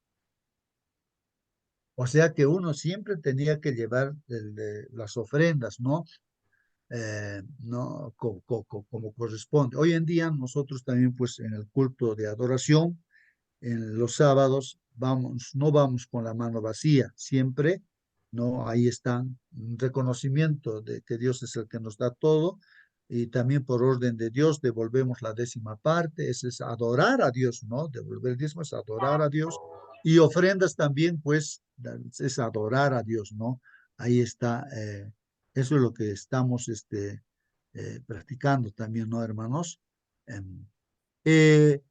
O sea que uno siempre tenía que llevar las ofrendas, ¿no? ¿No? Como corresponde. Hoy en día nosotros también pues en el culto de adoración, en los sábados, no vamos con la mano vacía, siempre, ¿no? Ahí está un reconocimiento de que Dios es el que nos da todo y también por orden de Dios devolvemos la 10ª parte, eso es adorar a Dios, ¿no? Devolver el diezmo es adorar a Dios y ofrendas también pues es adorar a Dios, ¿no? Ahí está, eso es lo que estamos practicando también, ¿no, hermanos? Em, eh,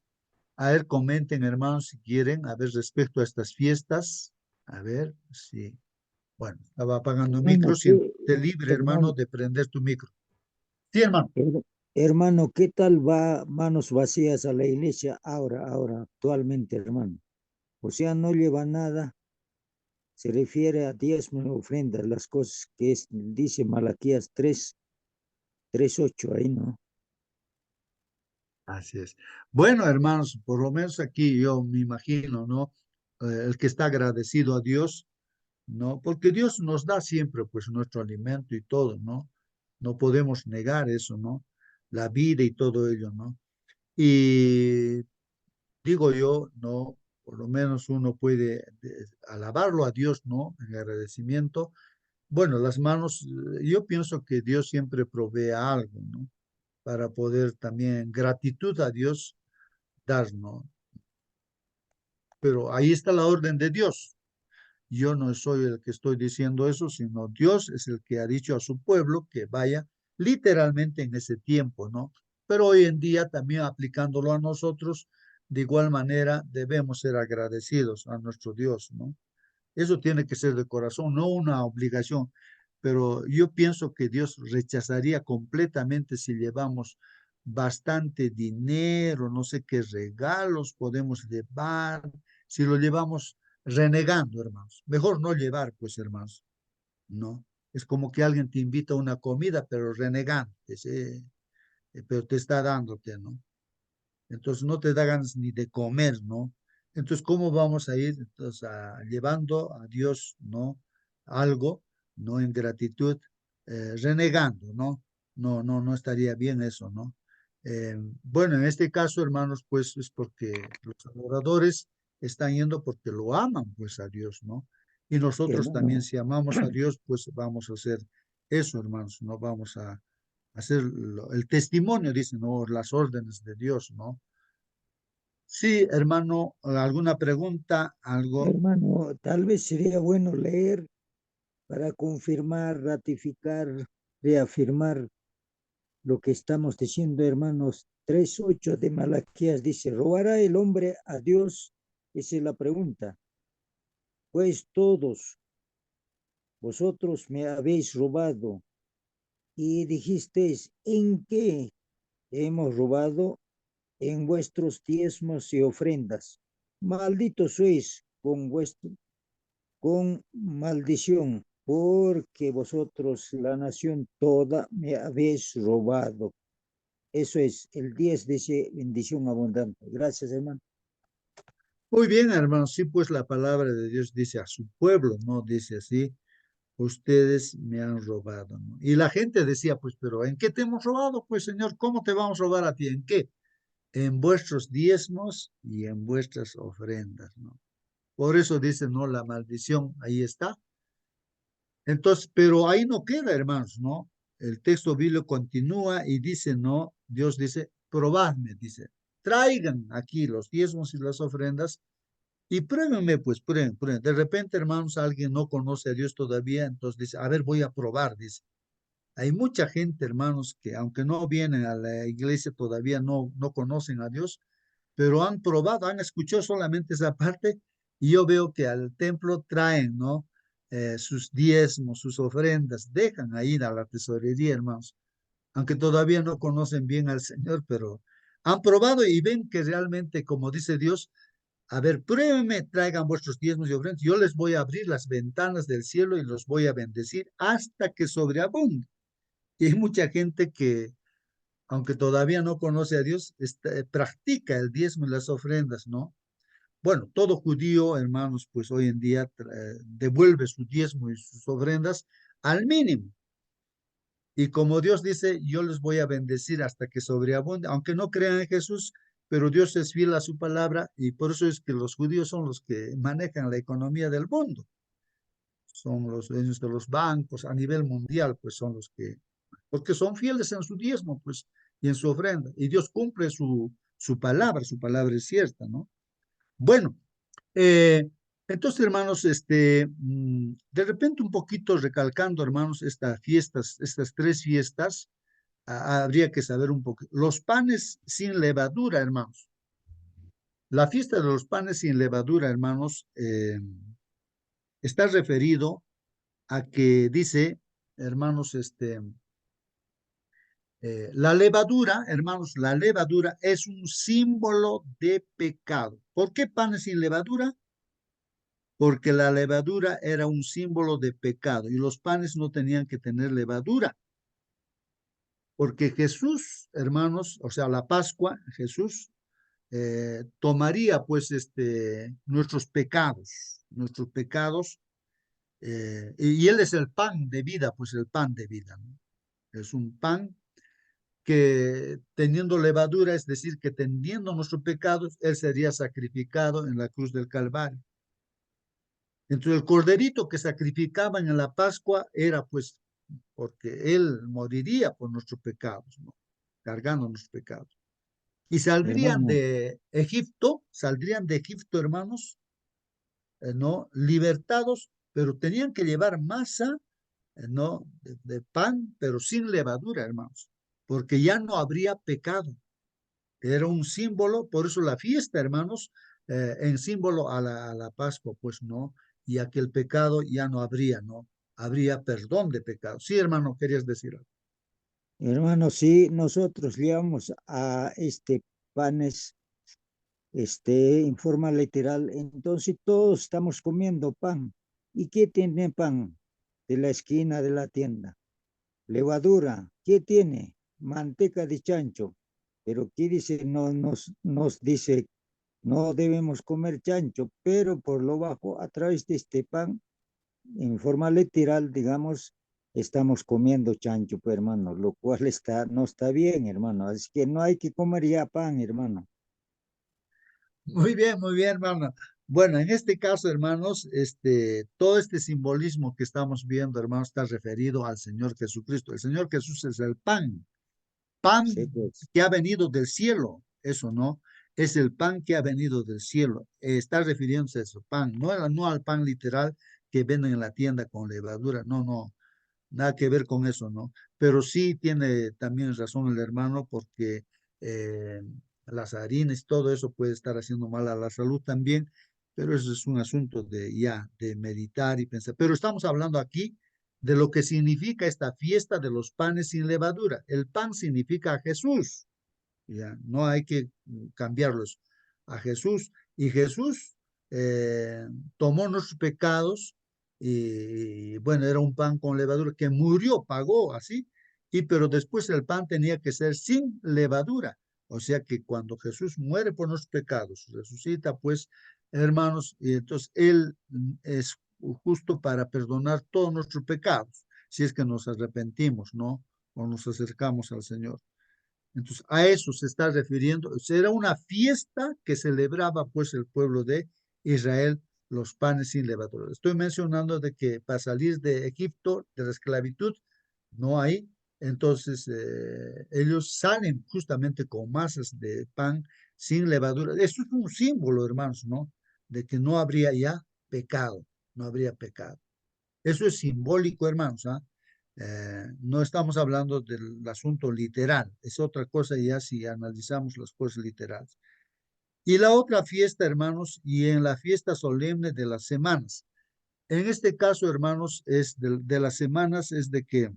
a ver, comenten, hermanos, si quieren, a ver, respecto a estas fiestas. A ver, sí. Bueno, estaba apagando el micro, Hermano, siéntete libre, hermano, hermano, de prender tu micro. Sí, hermano. hermano, ¿qué tal va manos vacías a la iglesia ahora, actualmente, hermano? O sea, no lleva nada, se refiere a diezmo y ofrendas, las cosas que dice Malaquías 3:8 ahí, ¿no? Así es. Bueno, hermanos, por lo menos aquí yo me imagino, ¿no? El que está agradecido a Dios, ¿no? Porque Dios nos da siempre, pues, nuestro alimento y todo, ¿no? No podemos negar eso, ¿no? La vida y todo ello, ¿no? Y digo yo, ¿no? Por lo menos uno puede alabarlo a Dios, ¿no? En agradecimiento. Bueno, las manos, yo pienso que Dios siempre provee algo, ¿no? Para poder también, gratitud a Dios, dar, ¿no? Pero ahí está la orden de Dios. Yo no soy el que estoy diciendo eso, sino Dios es el que ha dicho a su pueblo que vaya literalmente en ese tiempo, ¿no? Pero hoy en día también aplicándolo a nosotros, de igual manera debemos ser agradecidos a nuestro Dios, ¿no? Eso tiene que ser de corazón, no una obligación, pero yo pienso que Dios rechazaría completamente si llevamos bastante dinero, no sé qué regalos podemos llevar, si lo llevamos renegando, hermanos. Mejor no llevar, pues, hermanos, ¿no? Es como que alguien te invita a una comida, pero renegando, pero te está dándote, ¿no? Entonces no te da ganas ni de comer, ¿no? Entonces, ¿cómo vamos a ir entonces, llevando a Dios, ¿no? Algo, ¿no? En gratitud, renegando, ¿no? No estaría bien eso, ¿no? Bueno, en este caso, hermanos, pues es porque los adoradores están yendo porque lo aman, pues a Dios, ¿no? Y nosotros también, Hermano, si amamos a Dios, pues vamos a hacer eso, hermanos, no vamos a hacer el testimonio, dicen, ¿no? Las órdenes de Dios, ¿no? Sí, hermano, ¿alguna pregunta? ¿Algo? hermano, tal vez sería bueno leer para confirmar, ratificar, reafirmar lo que estamos diciendo, hermanos. 3:8 de Malaquías dice, ¿robará el hombre a Dios? Esa es la pregunta. Pues todos vosotros me habéis robado y dijisteis, ¿en qué hemos robado? En vuestros diezmos y ofrendas. Malditos sois con maldición, porque vosotros, la nación toda, me habéis robado. Eso es, el 10 dice bendición abundante. Gracias, hermano. Muy bien, hermano, sí, pues la palabra de Dios dice a su pueblo, ¿no? Dice así, ustedes me han robado, ¿no? Y la gente decía, pues, pero ¿en qué te hemos robado? Pues, Señor, ¿cómo te vamos a robar a ti? ¿En qué? En vuestros diezmos y en vuestras ofrendas, ¿no? Por eso dice, no, la maldición, ahí está. Entonces, pero ahí no queda, hermanos, ¿no? El texto bíblico continúa y dice, no, Dios dice, probadme, dice, traigan aquí los diezmos y las ofrendas y pruébenme, pues, prueben, prueben. De repente, hermanos, alguien no conoce a Dios todavía, entonces dice, a ver, voy a probar, dice. Hay mucha gente, hermanos, que aunque no vienen a la iglesia todavía no conocen a Dios, pero han probado, han escuchado solamente esa parte y yo veo que al templo traen, ¿no? Sus diezmos, sus ofrendas, dejan ahí a la tesorería, hermanos, aunque todavía no conocen bien al Señor, pero han probado y ven que realmente, como dice Dios, a ver, pruébenme, traigan vuestros diezmos y ofrendas, yo les voy a abrir las ventanas del cielo y los voy a bendecir hasta que sobreabunde. Y hay mucha gente que, aunque todavía no conoce a Dios, practica el diezmo y las ofrendas, ¿no? Bueno, todo judío, hermanos, pues hoy en día devuelve su diezmo y sus ofrendas al mínimo. Y como Dios dice, yo les voy a bendecir hasta que sobreabunde, aunque no crean en Jesús, pero Dios es fiel a su palabra y por eso es que los judíos son los que manejan la economía del mundo. Son los dueños de los bancos a nivel mundial, pues son los que, porque son fieles en su diezmo, pues, y en su ofrenda. Y Dios cumple su palabra es cierta, ¿no? Bueno, eh, entonces, hermanos, de repente un poquito recalcando, hermanos, estas tres fiestas, habría que saber un poco. Los panes sin levadura, hermanos. La fiesta de los panes sin levadura, hermanos, está referido a que dice, hermanos, la levadura, hermanos, la levadura es un símbolo de pecado. ¿Por qué panes sin levadura? Porque la levadura era un símbolo de pecado y los panes no tenían que tener levadura. Porque Jesús, hermanos, o sea, la Pascua, Jesús tomaría pues nuestros pecados, y Él es el pan de vida, pues el pan de vida, ¿no? Es un pan que teniendo levadura, es decir, que teniendo nuestros pecados, Él sería sacrificado en la cruz del Calvario. Entonces el corderito que sacrificaban en la Pascua era pues porque Él moriría por nuestros pecados, ¿no? Cargando nuestros pecados. Y Hermano, saldrían de Egipto, hermanos, ¿no? Libertados, pero tenían que llevar masa, ¿no? De pan, pero sin levadura, hermanos, porque ya no habría pecado. Era un símbolo, por eso la fiesta, hermanos, en símbolo a la Pascua, pues no, y a que el pecado ya no habría, ¿no? Habría perdón de pecado. Sí, hermano, querías decir algo. hermano, sí, nosotros llevamos a panes, en forma literal, entonces todos estamos comiendo pan. ¿Y qué tiene pan? De la esquina de la tienda. Levadura, ¿qué tiene? Manteca de chancho. Pero ¿qué dice? No, nos dice, no debemos comer chancho, pero por lo bajo, a través de este pan, en forma literal, digamos, estamos comiendo chancho, pues, hermano, lo cual no está bien, hermano. Así que no hay que comer ya pan, hermano. Muy bien, hermano. Bueno, en este caso, hermanos, todo este simbolismo que estamos viendo, hermanos, está referido al Señor Jesucristo. El Señor Jesús es el pan Sí, pues, que ha venido del cielo, eso no, es el pan que ha venido del cielo. Está refiriéndose a eso, pan, no al pan literal que venden en la tienda con levadura, no, nada que ver con eso, ¿no? Pero sí tiene también razón el hermano porque eh, las harinas, todo eso puede estar haciendo mal a la salud también, pero eso es un asunto de meditar y pensar. Pero estamos hablando aquí de lo que significa esta fiesta de los panes sin levadura. El pan significa Jesús, ya, no hay que cambiarlos a Jesús. Y Jesús tomó nuestros pecados y bueno, era un pan con levadura que murió, pagó así, pero después el pan tenía que ser sin levadura. O sea que cuando Jesús muere por nuestros pecados, resucita, pues, hermanos, y entonces Él es justo para perdonar todos nuestros pecados, si es que nos arrepentimos, ¿no? O nos acercamos al Señor. Entonces, a eso se está refiriendo. Era una fiesta que celebraba pues el pueblo de Israel, los panes sin levadura. Estoy mencionando de que para salir de Egipto, de la esclavitud, no hay. Entonces, ellos salen justamente con masas de pan sin levadura. Eso es un símbolo, hermanos, ¿no? De que no habría ya pecado, no habría pecado. Eso es simbólico, hermanos, ¿ah? No estamos hablando del asunto literal, es otra cosa ya si analizamos las cosas literales. Y la otra fiesta, hermanos, y en la fiesta solemne de las semanas. En este caso, hermanos, es de las semanas, es de que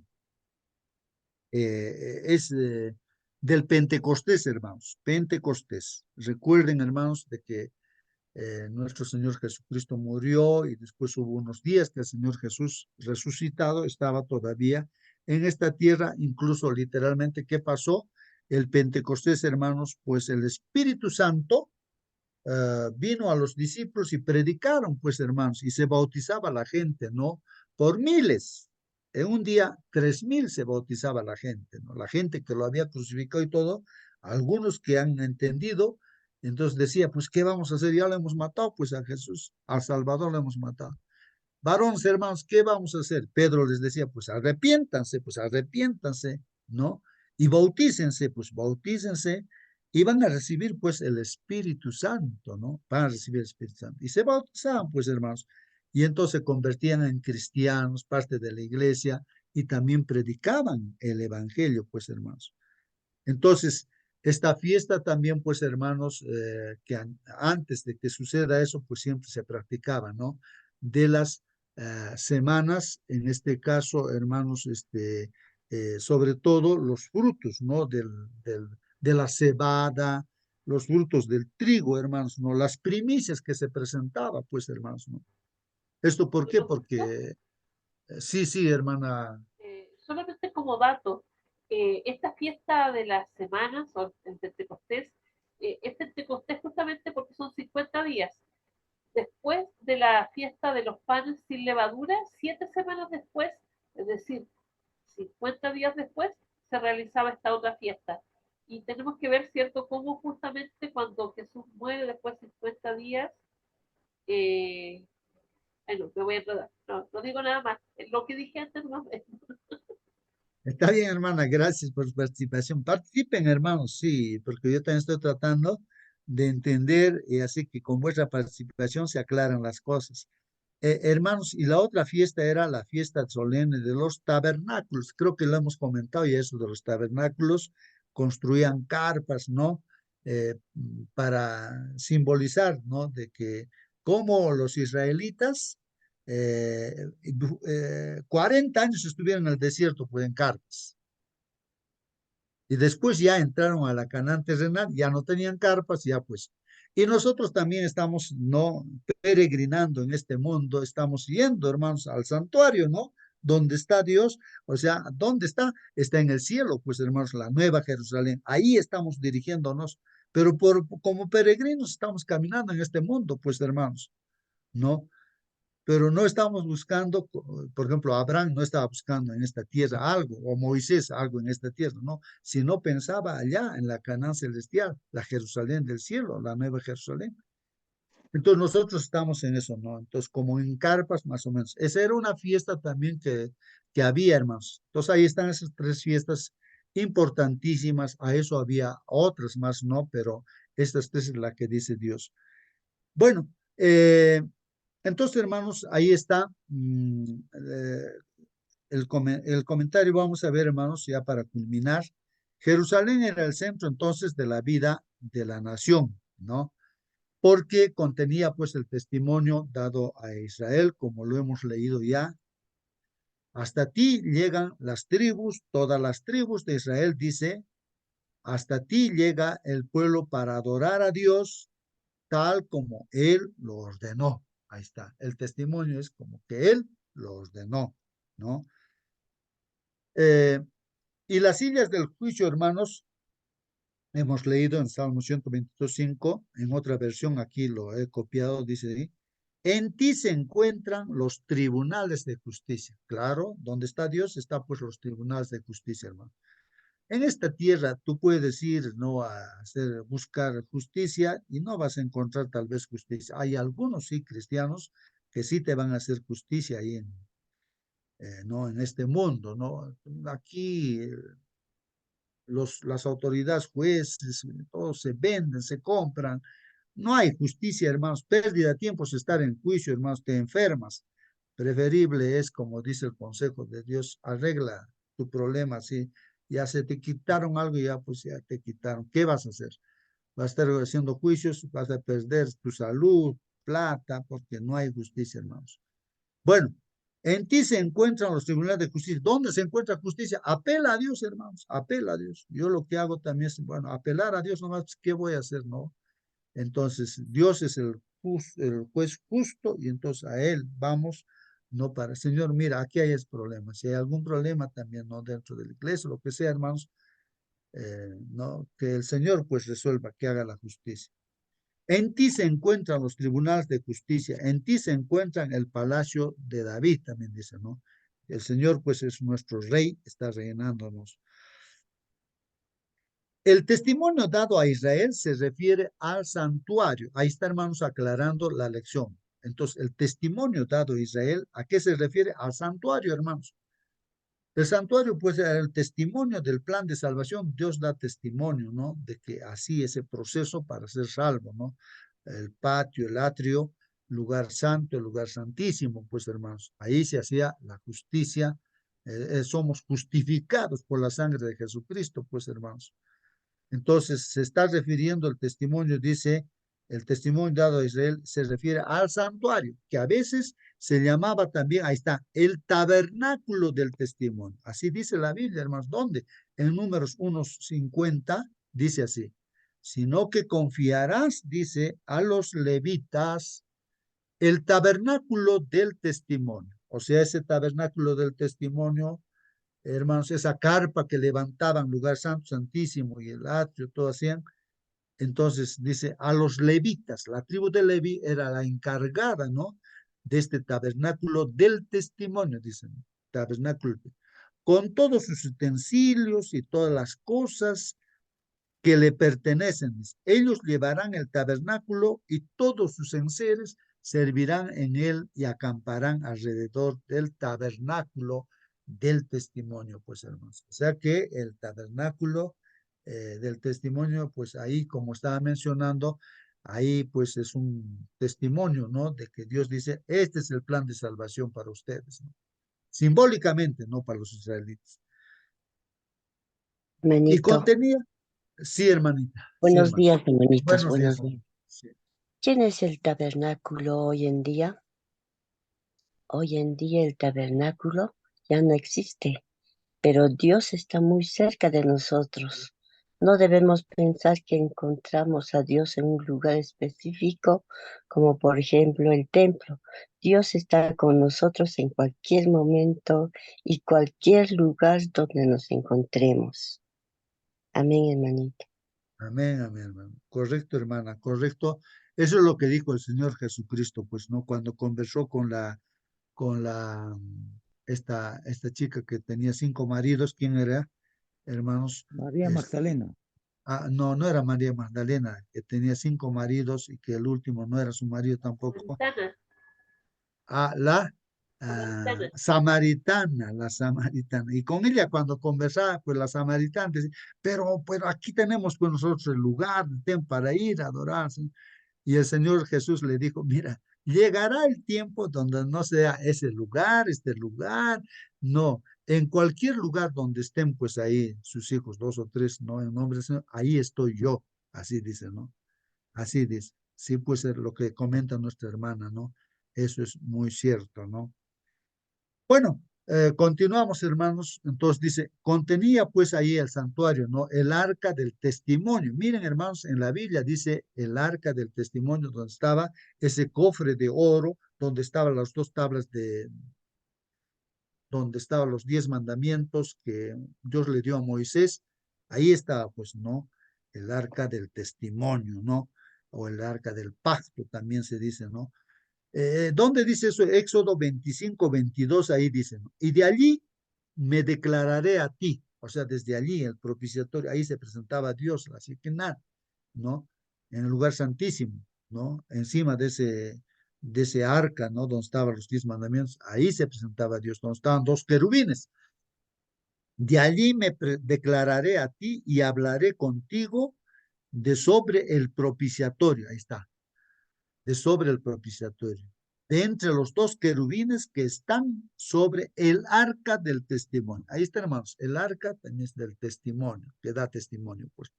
es del Pentecostés, hermanos, Pentecostés. Recuerden, hermanos, de que nuestro Señor Jesucristo murió y después hubo unos días que el Señor Jesús resucitado estaba todavía en esta tierra, incluso literalmente, ¿qué pasó? El Pentecostés, hermanos, pues el Espíritu Santo vino a los discípulos y predicaron, pues hermanos, y se bautizaba la gente, ¿no? Por miles. En un día, 3,000 se bautizaba la gente, ¿no? La gente que lo había crucificado y todo, algunos que han entendido, entonces decía, pues, ¿qué vamos a hacer? Ya lo hemos matado, pues a Jesús, al Salvador lo hemos matado. Varones, hermanos, ¿qué vamos a hacer? Pedro les decía, pues arrepiéntanse, ¿no? Y bautícense, y van a recibir, pues, el Espíritu Santo, ¿no? Van a recibir el Espíritu Santo. Y se bautizaban, pues, hermanos, y entonces se convertían en cristianos, parte de la iglesia, y también predicaban el Evangelio, pues, hermanos. Entonces, esta fiesta también, pues, hermanos, que antes de que suceda eso, pues siempre se practicaba, ¿no? De las semanas, en este caso, hermanos, sobre todo los frutos, ¿no? De la cebada, los frutos del trigo, hermanos, ¿no? Las primicias que se presentaba, pues, hermanos, ¿no? ¿Esto por qué? Porque, sí, hermana. Solamente como dato, esta fiesta de las semanas, o el Pentecostés, es Pentecostés justamente porque son 50 días. Después de la fiesta de los panes sin levadura, 7 semanas después, es decir, 50 días después, se realizaba esta otra fiesta. Y tenemos que ver, ¿cierto?, cómo justamente cuando Jesús muere después de 50 días, eh, bueno, me voy a enredar, no digo nada más, lo que dije antes no. Está bien, hermana, gracias por su participación. Participen, hermanos, sí, porque yo también estoy tratando de entender y así que con vuestra participación se aclaran las cosas. Hermanos, y la otra fiesta era la fiesta solemne de los tabernáculos. Creo que lo hemos comentado y eso de los tabernáculos, construían carpas, ¿no? Para simbolizar, ¿no? De que como los israelitas 40 años estuvieron en el desierto, pues en carpas. Y después ya entraron a la Canaán terrenal, ya no tenían carpas, ya pues. Y nosotros también estamos, ¿no? Peregrinando en este mundo, estamos yendo, hermanos, al santuario, ¿no? ¿Dónde está Dios? O sea, ¿dónde está? Está en el cielo, pues, hermanos, la nueva Jerusalén. Ahí estamos dirigiéndonos, pero como peregrinos estamos caminando en este mundo, pues, hermanos, ¿no? pero no estamos buscando, por ejemplo, Abraham no estaba buscando en esta tierra algo, o Moisés algo en esta tierra, no, sino pensaba allá en la Canaán celestial, la Jerusalén del cielo, la nueva Jerusalén. Entonces nosotros estamos en eso, ¿no? Entonces como en carpas más o menos. Esa era una fiesta también que había, hermanos. Entonces ahí están esas tres fiestas importantísimas. A eso había otras más, ¿no? Pero estas tres es la que dice Dios. Bueno, entonces, hermanos, ahí está el comentario. Vamos a ver, hermanos, ya para culminar. Jerusalén era el centro entonces de la vida de la nación, ¿no? Porque contenía pues el testimonio dado a Israel, como lo hemos leído ya. Hasta ti llegan las tribus, todas las tribus de Israel, dice, hasta ti llega el pueblo para adorar a Dios tal como Él lo ordenó. Ahí está, el testimonio es como que Él lo ordenó, ¿no? Y las sillas del juicio, hermanos, hemos leído en Salmo 122:5, en otra versión aquí lo he copiado, dice, en ti se encuentran los tribunales de justicia. Claro, donde está Dios está pues los tribunales de justicia, hermano. En esta tierra tú puedes ir, ¿no?, a buscar justicia y no vas a encontrar tal vez justicia. Hay algunos, sí, cristianos que sí te van a hacer justicia ahí ¿no?, en este mundo, ¿no? Aquí las autoridades, jueces, todos se venden, se compran. No hay justicia, hermanos. Pérdida de tiempo es estar en juicio, hermanos. Te enfermas. Preferible es, como dice el consejo de Dios, arregla tu problema, ¿sí? Ya se te quitaron algo, ya pues ya te quitaron. ¿Qué vas a hacer? Vas a estar haciendo juicios, vas a perder tu salud, plata, porque no hay justicia, hermanos. Bueno, en ti se encuentran los tribunales de justicia. ¿Dónde se encuentra justicia? Apela a Dios, hermanos, apela a Dios. Yo lo que hago también es, bueno, apelar a Dios nomás, ¿qué voy a hacer, no? Entonces, Dios es el juez justo y entonces a Él vamos, no para, Señor, mira, aquí hay ese problema. Si hay algún problema también, no dentro de la iglesia, lo que sea, hermanos, no, que el Señor pues resuelva, que haga la justicia. En ti se encuentran los tribunales de justicia, en ti se encuentran el palacio de David, también dice, ¿no? El Señor pues es nuestro rey, está reinándonos. El testimonio dado a Israel se refiere al santuario. Ahí está, hermanos, aclarando la lección. Entonces, el testimonio dado a Israel, ¿a qué se refiere? Al santuario, hermanos. El santuario, pues, era el testimonio del plan de salvación. Dios da testimonio, ¿no? De que así ese proceso para ser salvo, ¿no? El patio, el atrio, lugar santo, el lugar santísimo, pues, hermanos. Ahí se hacía la justicia. Somos justificados por la sangre de Jesucristo, pues, hermanos. Entonces, se está refiriendo el testimonio, dice, el testimonio dado a Israel se refiere al santuario, que a veces se llamaba también, ahí está, el tabernáculo del testimonio. Así dice la Biblia, hermanos. ¿Dónde? En Números 1:50 dice así, sino que confiarás, dice, a los levitas el tabernáculo del testimonio. O sea, ese tabernáculo del testimonio, hermanos, esa carpa que levantaban, lugar santo, santísimo y el atrio, todo hacían. Entonces dice, a los levitas, la tribu de Leví era la encargada, ¿no?, de este tabernáculo del testimonio, dicen, tabernáculo, con todos sus utensilios y todas las cosas que le pertenecen. Ellos llevarán el tabernáculo y todos sus enseres servirán en él y acamparán alrededor del tabernáculo del testimonio, pues, hermanos. O sea que el tabernáculo del testimonio, pues ahí, como estaba mencionando, ahí pues es un testimonio, ¿no?, de que Dios dice, este es el plan de salvación para ustedes, ¿no? Simbólicamente, no para los israelitas. Y Hermanito, contenía, sí, hermanita, sí, buenos hermano. días, hermanitos, Buenos días, buenos hermano. días. Sí. ¿Quién es el tabernáculo hoy en día? Hoy en día el tabernáculo ya no existe, pero Dios está muy cerca de nosotros. No debemos pensar que encontramos a Dios en un lugar específico, como por ejemplo el templo. Dios está con nosotros en cualquier momento y cualquier lugar donde nos encontremos. Amén, hermanito. Amén, amén, hermano. Correcto, hermana, correcto. Eso es lo que dijo el Señor Jesucristo, pues, ¿no? Cuando conversó con esta chica que tenía 5 maridos. ¿Quién era, hermanos? María Magdalena. No, no era María Magdalena, que tenía 5 maridos y que el último no era su marido tampoco. Samaritana, La samaritana. la samaritana. Y con ella cuando conversaba, pues la samaritana decía, pero aquí tenemos pues nosotros el lugar para ir a adorar. Y el Señor Jesús le dijo, mira, llegará el tiempo donde no sea ese lugar, este lugar, no, en cualquier lugar donde estén pues ahí sus hijos, 2 o 3, no, en nombre del Señor, ahí estoy yo, así dice, ¿no? Así dice, sí, pues es lo que comenta nuestra hermana, ¿no? Eso es muy cierto, ¿no? Bueno, continuamos, hermanos. Entonces dice, contenía pues ahí el santuario, ¿no? El arca del testimonio. Miren, hermanos, en la Biblia dice el arca del testimonio, donde estaba ese cofre de oro, donde estaban las 2 tablas donde estaban los 10 mandamientos que Dios le dio a Moisés. Ahí estaba, pues, ¿no? El arca del testimonio, ¿no? O el arca del pacto, también se dice, ¿no? ¿Dónde dice eso? Éxodo 25, 22, ahí dice, ¿no? Y de allí me declararé a ti, o sea, desde allí, el propiciatorio, ahí se presentaba Dios, así que nada, ¿no? En el lugar santísimo, ¿no? Encima de ese arca, ¿no? Donde estaban los 10 mandamientos, ahí se presentaba Dios, donde estaban 2 querubines. De allí me declararé a ti y hablaré contigo de sobre el propiciatorio, ahí está, de sobre el propiciatorio, de entre los 2 querubines que están sobre el arca del testimonio. Ahí está, hermanos, el arca también es del testimonio, que da testimonio, pues.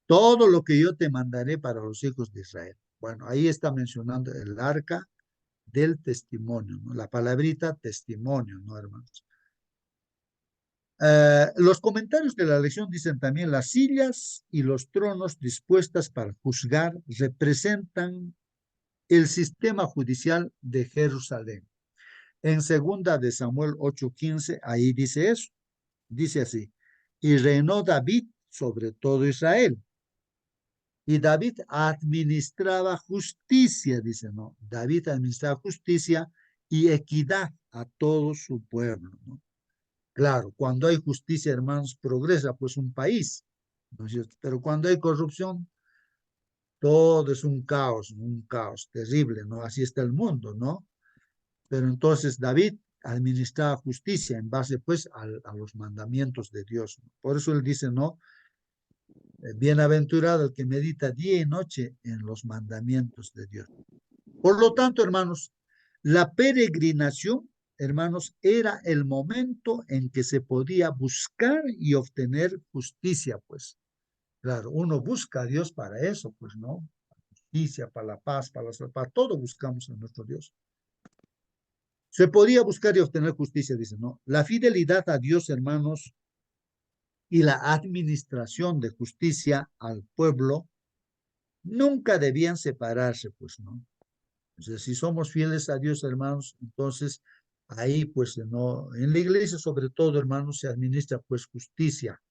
Todo lo que yo te mandaré para los hijos de Israel. Bueno, ahí está mencionando el arca del testimonio, ¿no? La palabrita testimonio, ¿no, hermanos? Los comentarios de la lección dicen también las sillas y los tronos dispuestas para juzgar representan el sistema judicial de Jerusalén. En 2 de Samuel 8:15, ahí dice eso, dice así, y reinó David sobre todo Israel. Y David administraba justicia, dice, ¿no? David administraba justicia y equidad a todo su pueblo, ¿no? Claro, cuando hay justicia, hermanos, progresa pues un país, ¿no es cierto? Pero cuando hay corrupción, todo es un caos terrible, ¿no? Así está el mundo, ¿no? Pero entonces David administraba justicia en base pues a los mandamientos de Dios. Por eso él dice, ¿no? Bienaventurado el que medita día y noche en los mandamientos de Dios. Por lo tanto, hermanos, la peregrinación, hermanos, era el momento en que se podía buscar y obtener justicia, pues. Claro, uno busca a Dios para eso, pues, ¿no? Justicia, para la paz, para todo buscamos a nuestro Dios. Se podía buscar y obtener justicia, dice, ¿no? La fidelidad a Dios, hermanos, y la administración de justicia al pueblo nunca debían separarse, pues, ¿no? O sea, si somos fieles a Dios, hermanos, entonces ahí, pues, no, en la iglesia sobre todo, hermanos, se administra, pues, justicia.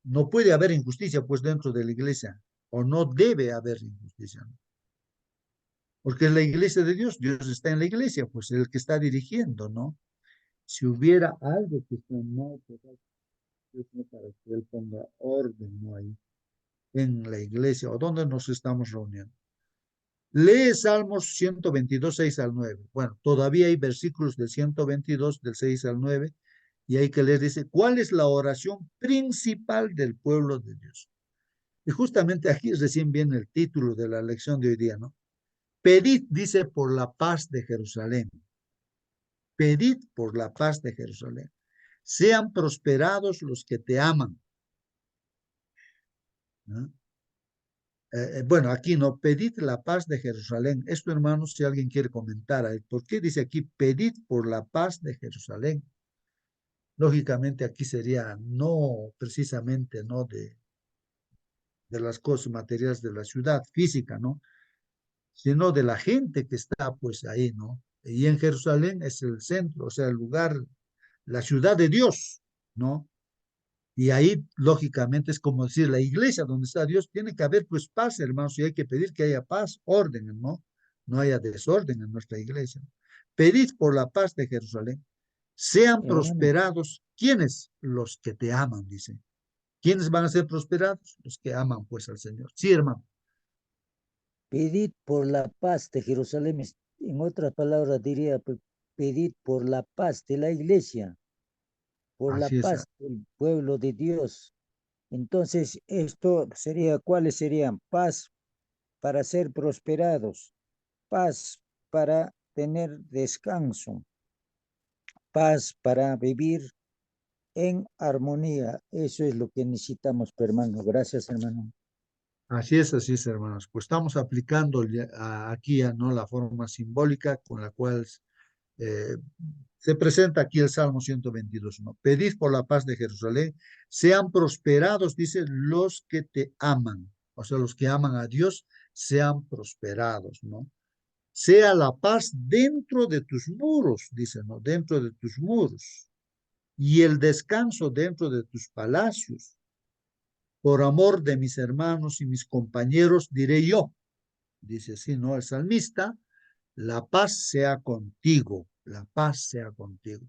No puede haber injusticia, pues, dentro de la iglesia, o no debe haber injusticia, ¿no? Porque es la iglesia de Dios, Dios está en la iglesia, pues, el que está dirigiendo, ¿no? Si hubiera algo que está mal, pues, Dios no para que Él ponga orden, ¿no? Ahí, en la iglesia, o donde nos estamos reuniendo. Lee Salmos 122, 6 al 9. Bueno, todavía hay versículos del 122, del 6 al 9, y hay que leer, dice, ¿cuál es la oración principal del pueblo de Dios? Y justamente aquí recién viene el título de la lección de hoy día, ¿no? Pedid, dice, por la paz de Jerusalén. Pedid por la paz de Jerusalén. Sean prosperados los que te aman, ¿no? Bueno, aquí no, pedid la paz de Jerusalén. Esto, hermanos, si alguien quiere comentar, ¿por qué dice aquí, pedid por la paz de Jerusalén? Lógicamente aquí sería no precisamente, ¿no? De las cosas materiales de la ciudad física, ¿no? Sino de la gente que está pues ahí, ¿no? Y en Jerusalén es el centro, o sea, el lugar, la ciudad de Dios, ¿no? Y ahí, lógicamente, es como decir, la iglesia donde está Dios, tiene que haber pues paz, hermanos, y hay que pedir que haya paz, orden, ¿no? No haya desorden en nuestra iglesia. Pedid por la paz de Jerusalén. Sean Hermano, prosperados. ¿Quiénes? Los que te aman, dice. ¿Quiénes van a ser prosperados? Los que aman pues al Señor. Sí, hermano. pedid por la paz de Jerusalén. En otras palabras diría, pedid por la paz de la iglesia, por la Así es. paz del pueblo de Dios. Entonces, esto sería, ¿cuáles serían? Paz para ser prosperados, paz para tener descanso, paz para vivir en armonía. Eso es lo que necesitamos, hermano. Gracias, hermano. Así es, hermanos. Pues estamos aplicando aquí ya, ¿no? La forma simbólica con la cual eh, se presenta aquí el Salmo 122, ¿no? Pedid por la paz de Jerusalén, sean prosperados, dice, los que te aman. O sea, los que aman a Dios, sean prosperados, ¿no? Sea la paz dentro de tus muros, dice, ¿no? Dentro de tus muros. Y el descanso dentro de tus palacios. Por amor de mis hermanos y mis compañeros, diré yo, dice así, ¿no? El salmista, la paz sea contigo, la paz sea contigo.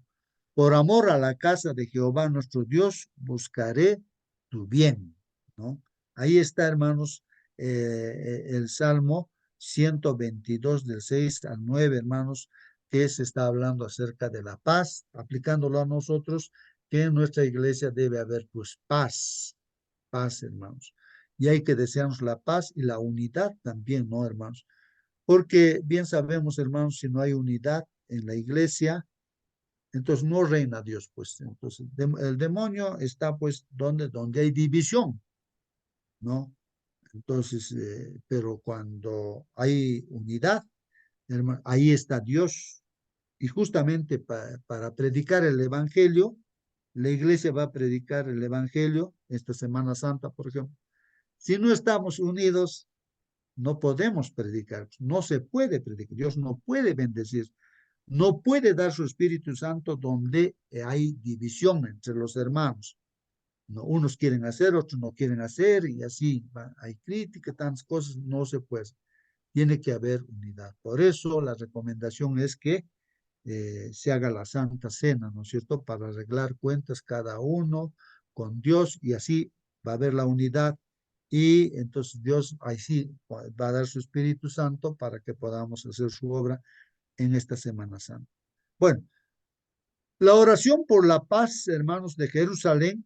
Por amor a la casa de Jehová nuestro Dios, buscaré tu bien, ¿no? Ahí está, hermanos, el Salmo 122 del 6 al 9, hermanos, que se está hablando acerca de la paz, aplicándolo a nosotros, que en nuestra iglesia debe haber pues paz, hermanos. Y hay que desearnos la paz y la unidad también, ¿no, hermanos? Porque bien sabemos, hermanos, si no hay unidad en la iglesia, entonces no reina Dios, pues. Entonces el demonio está, pues, donde hay división, ¿no? Entonces, pero cuando hay unidad, hermano, ahí está Dios. Y justamente para predicar el evangelio, la iglesia va a predicar el evangelio esta Semana Santa, por ejemplo. Si no estamos unidos, no podemos predicar, no se puede predicar, Dios no puede bendecir, no puede dar su Espíritu Santo donde hay división entre los hermanos. No, unos quieren hacer, otros no quieren hacer, y así hay crítica, tantas cosas, no se puede. Tiene que haber unidad. Por eso la recomendación es que se haga la Santa Cena, ¿no es cierto? Para arreglar cuentas cada uno con Dios y así va a haber la unidad y entonces Dios ahí sí va a dar su Espíritu Santo para que podamos hacer su obra en esta Semana Santa. Bueno, la oración por la paz, hermanos de Jerusalén,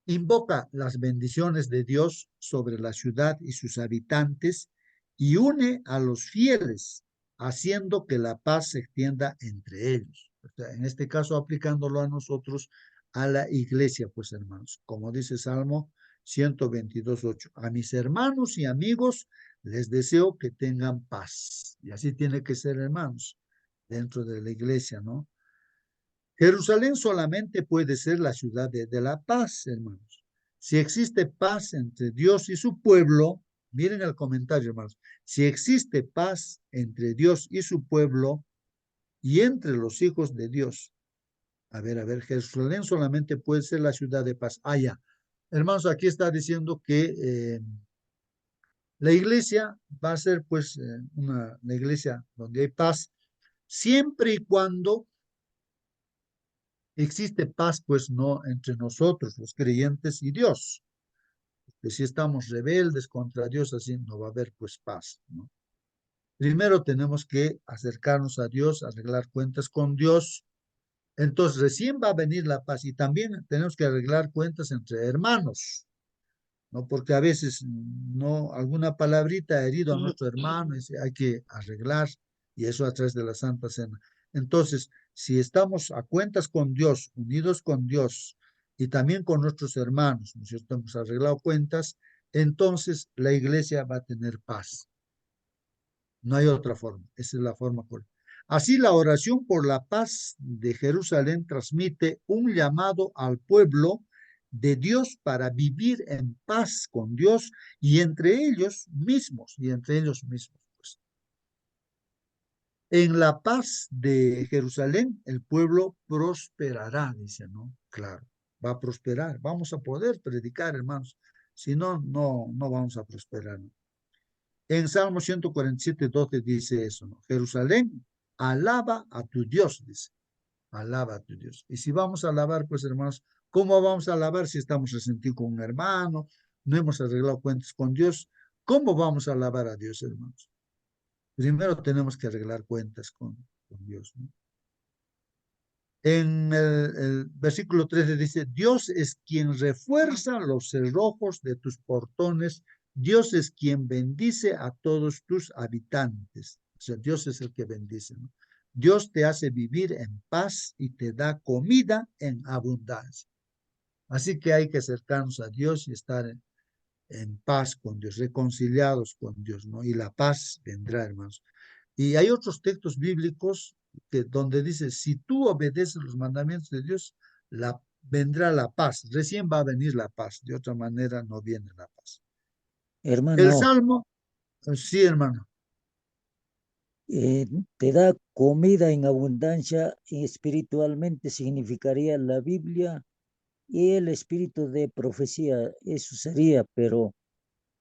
invoca las bendiciones de Dios sobre la ciudad y sus habitantes y une a los fieles, haciendo que la paz se extienda entre ellos. O sea, en este caso, aplicándolo a nosotros, a la iglesia, pues hermanos, como dice Salmo 122:8, a mis hermanos y amigos les deseo que tengan paz. Y así tiene que ser, hermanos, dentro de la iglesia, ¿no? Jerusalén solamente puede ser la ciudad de la paz, hermanos. Si existe paz entre Dios y su pueblo, miren el comentario, hermanos. Si existe paz entre Dios y su pueblo y entre los hijos de Dios. A ver, Jerusalén solamente puede ser la ciudad de paz. Ah, ya. Hermanos, aquí está diciendo que la iglesia va a ser pues la iglesia donde hay paz, siempre y cuando existe paz, pues no entre nosotros, los creyentes y Dios. Que si estamos rebeldes contra Dios, así no va a haber pues paz, ¿no? Primero tenemos que acercarnos a Dios, arreglar cuentas con Dios. Entonces recién va a venir la paz y también tenemos que arreglar cuentas entre hermanos, ¿no? Porque a veces no, alguna palabrita ha herido a nuestro hermano y hay que arreglar y eso a través de la Santa Cena. Entonces, si estamos a cuentas con Dios, unidos con Dios y también con nuestros hermanos, ¿no? Si hemos arreglado cuentas, entonces la iglesia va a tener paz. No hay otra forma, esa es la forma correcta. Así la oración por la paz de Jerusalén transmite un llamado al pueblo de Dios para vivir en paz con Dios y entre ellos mismos, pues. En la paz de Jerusalén el pueblo prosperará, dice, ¿no? Claro, va a prosperar. Vamos a poder predicar, hermanos. Si no, no vamos a prosperar, ¿no? En Salmo 147, 12 dice eso, ¿no? Jerusalén, alaba a tu Dios, dice. Alaba a tu Dios. Y si vamos a alabar, pues hermanos, ¿cómo vamos a alabar si estamos resentidos con un hermano? No hemos arreglado cuentas con Dios. ¿Cómo vamos a alabar a Dios, hermanos? Primero tenemos que arreglar cuentas con Dios, ¿no? En el versículo 13 dice, Dios es quien refuerza los cerrojos de tus portones, Dios es quien bendice a todos tus habitantes. O sea, Dios es el que bendice, ¿no? Dios te hace vivir en paz y te da comida en abundancia. Así que hay que acercarnos a Dios y estar en paz con Dios, reconciliados con Dios, ¿no? Y la paz vendrá, hermanos. Y hay otros textos bíblicos donde dice, si tú obedeces los mandamientos de Dios, vendrá la paz. Recién va a venir la paz. De otra manera no viene la paz. El Hermano, Salmo, sí, hermano. te da comida en abundancia y espiritualmente significaría la Biblia y el espíritu de profecía. Eso sería, pero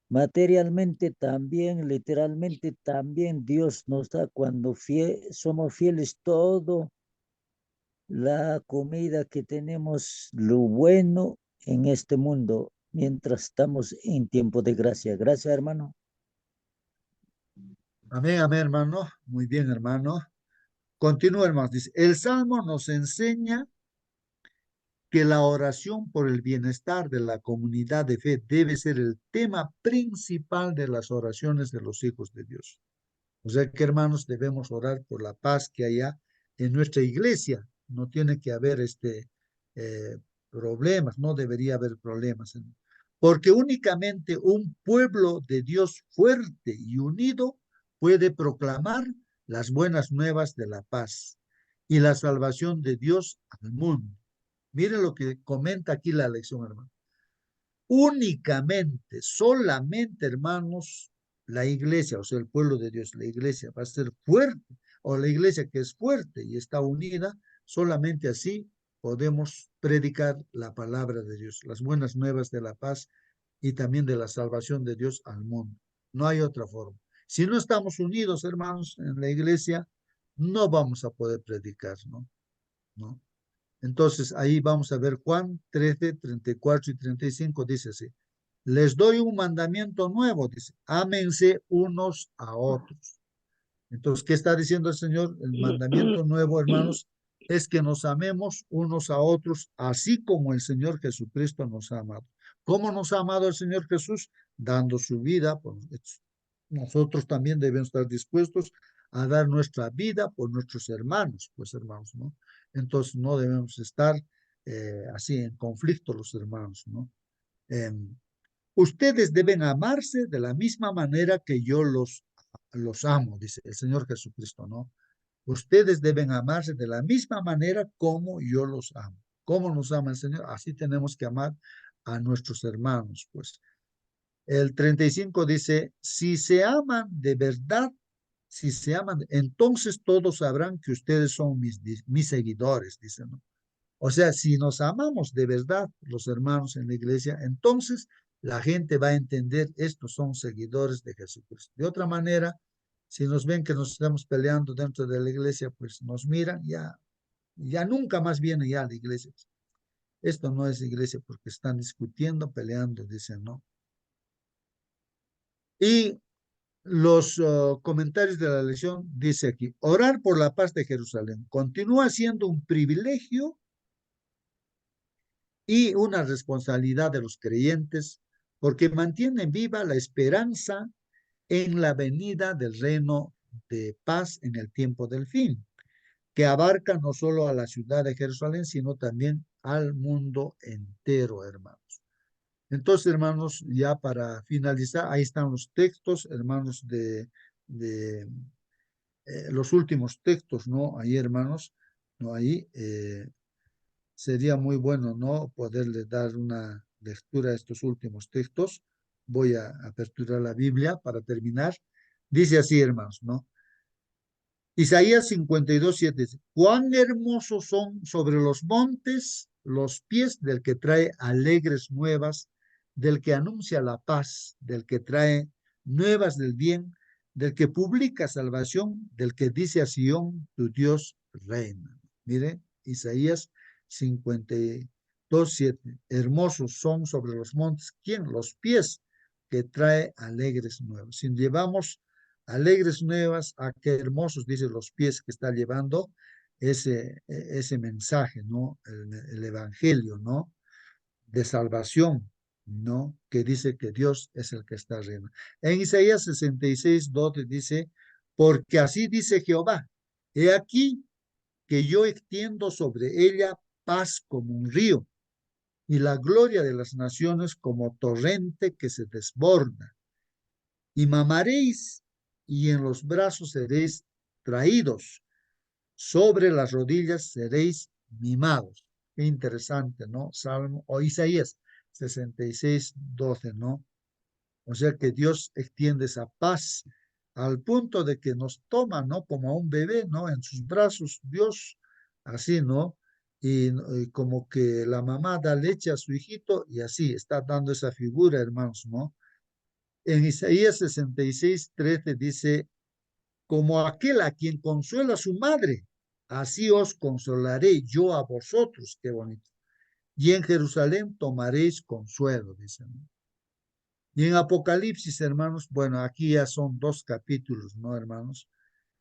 materialmente también, literalmente también Dios nos da cuando somos fieles todo la comida que tenemos, lo bueno en este mundo, mientras estamos en tiempo de gracia. Gracias, hermano. Amén, amén, hermano. Muy bien, hermano. Continúa, hermano. Dice, el Salmo nos enseña que la oración por el bienestar de la comunidad de fe debe ser el tema principal de las oraciones de los hijos de Dios. O sea que, hermanos, debemos orar por la paz que haya en nuestra iglesia. No tiene que haber eh, problemas, no debería haber problemas. Porque únicamente un pueblo de Dios fuerte y unido puede proclamar las buenas nuevas de la paz y la salvación de Dios al mundo. Miren lo que comenta aquí la lección, hermano. Únicamente, solamente, hermanos, la iglesia, o sea, el pueblo de Dios, la iglesia va a ser fuerte, o la iglesia que es fuerte y está unida, solamente así podemos predicar la palabra de Dios, las buenas nuevas de la paz y también de la salvación de Dios al mundo. No hay otra forma. Si no estamos unidos, hermanos, en la iglesia, no vamos a poder predicar, ¿no? ¿No? Entonces, ahí vamos a ver Juan 13, 34 y 35, dice así. Les doy un mandamiento nuevo, dice, ámense unos a otros. Entonces, ¿qué está diciendo el Señor? El mandamiento nuevo, hermanos, es que nos amemos unos a otros, así como el Señor Jesucristo nos ha amado. ¿Cómo nos ha amado el Señor Jesús? Dando su vida por nosotros. Nosotros también debemos estar dispuestos a dar nuestra vida por nuestros hermanos, pues hermanos, ¿no? Entonces no debemos estar así en conflicto los hermanos, ¿no? Ustedes deben amarse de la misma manera que yo los amo, dice el Señor Jesucristo, ¿no? Ustedes deben amarse de la misma manera como yo los amo. ¿Cómo nos ama el Señor? Así tenemos que amar a nuestros hermanos, pues. El 35 dice, si se aman de verdad, si se aman, entonces todos sabrán que ustedes son mis seguidores, dice, ¿no? O sea, si nos amamos de verdad, los hermanos en la iglesia, entonces la gente va a entender, estos son seguidores de Jesucristo. De otra manera, si nos ven que nos estamos peleando dentro de la iglesia, pues nos miran, ya nunca más vienen ya a la iglesia. Esto no es iglesia porque están discutiendo, peleando, dicen, ¿no? Y los comentarios de la lección dice aquí, orar por la paz de Jerusalén continúa siendo un privilegio y una responsabilidad de los creyentes porque mantienen viva la esperanza en la venida del reino de paz en el tiempo del fin, que abarca no solo a la ciudad de Jerusalén, sino también al mundo entero, hermanos. Entonces, hermanos, ya para finalizar, ahí están los textos, hermanos, de los últimos textos, ¿no? Ahí, hermanos, ¿no? Ahí sería muy bueno, ¿no? Poderle dar una lectura a estos últimos textos. Voy a aperturar la Biblia para terminar. Dice así, hermanos, ¿no? Isaías 52:7 dice, cuán hermosos son sobre los montes los pies del que trae alegres nuevas, del que anuncia la paz, del que trae nuevas del bien, del que publica salvación, del que dice a Sión, tu Dios reina. Mire, Isaías 52:7. Hermosos son sobre los montes, ¿quién? Los pies que trae alegres nuevas. Si llevamos alegres nuevas, a qué hermosos, dice, los pies que está llevando ese mensaje, ¿no? El evangelio, ¿no? De salvación, ¿no? Que dice que Dios es el que está reino. En Isaías 66:12 dice, porque así dice Jehová, he aquí que yo extiendo sobre ella paz como un río y la gloria de las naciones como torrente que se desborda. Y mamaréis y en los brazos seréis traídos, sobre las rodillas seréis mimados. Qué interesante, ¿no? Salmo o Isaías 66:12, ¿no? O sea que Dios extiende esa paz al punto de que nos toma, ¿no? Como a un bebé, ¿no? En sus brazos, Dios, así, ¿no? Y como que la mamá da leche a su hijito y así está dando esa figura, hermanos, ¿no? En Isaías 66:13 dice, como aquel a quien consuela su madre, así os consolaré yo a vosotros, qué bonito. Y en Jerusalén tomaréis consuelo, dicen. Y en Apocalipsis, hermanos, bueno, aquí ya son 2 capítulos, ¿no, hermanos?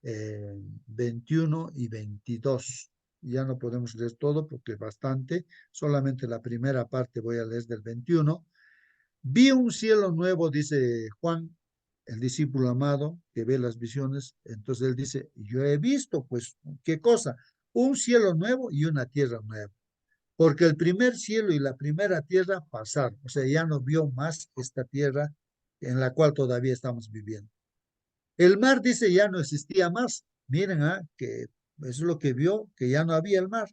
21 y 22. Ya no podemos leer todo porque es bastante, solamente la primera parte voy a leer del 21. Vi un cielo nuevo, dice Juan, el discípulo amado que ve las visiones. Entonces él dice, yo he visto, pues, ¿qué cosa? Un cielo nuevo y una tierra nueva. Porque el primer cielo y la primera tierra pasaron. O sea, ya no vio más esta tierra en la cual todavía estamos viviendo. El mar, dice, ya no existía más. Miren, que eso es lo que vio, que ya no había el mar.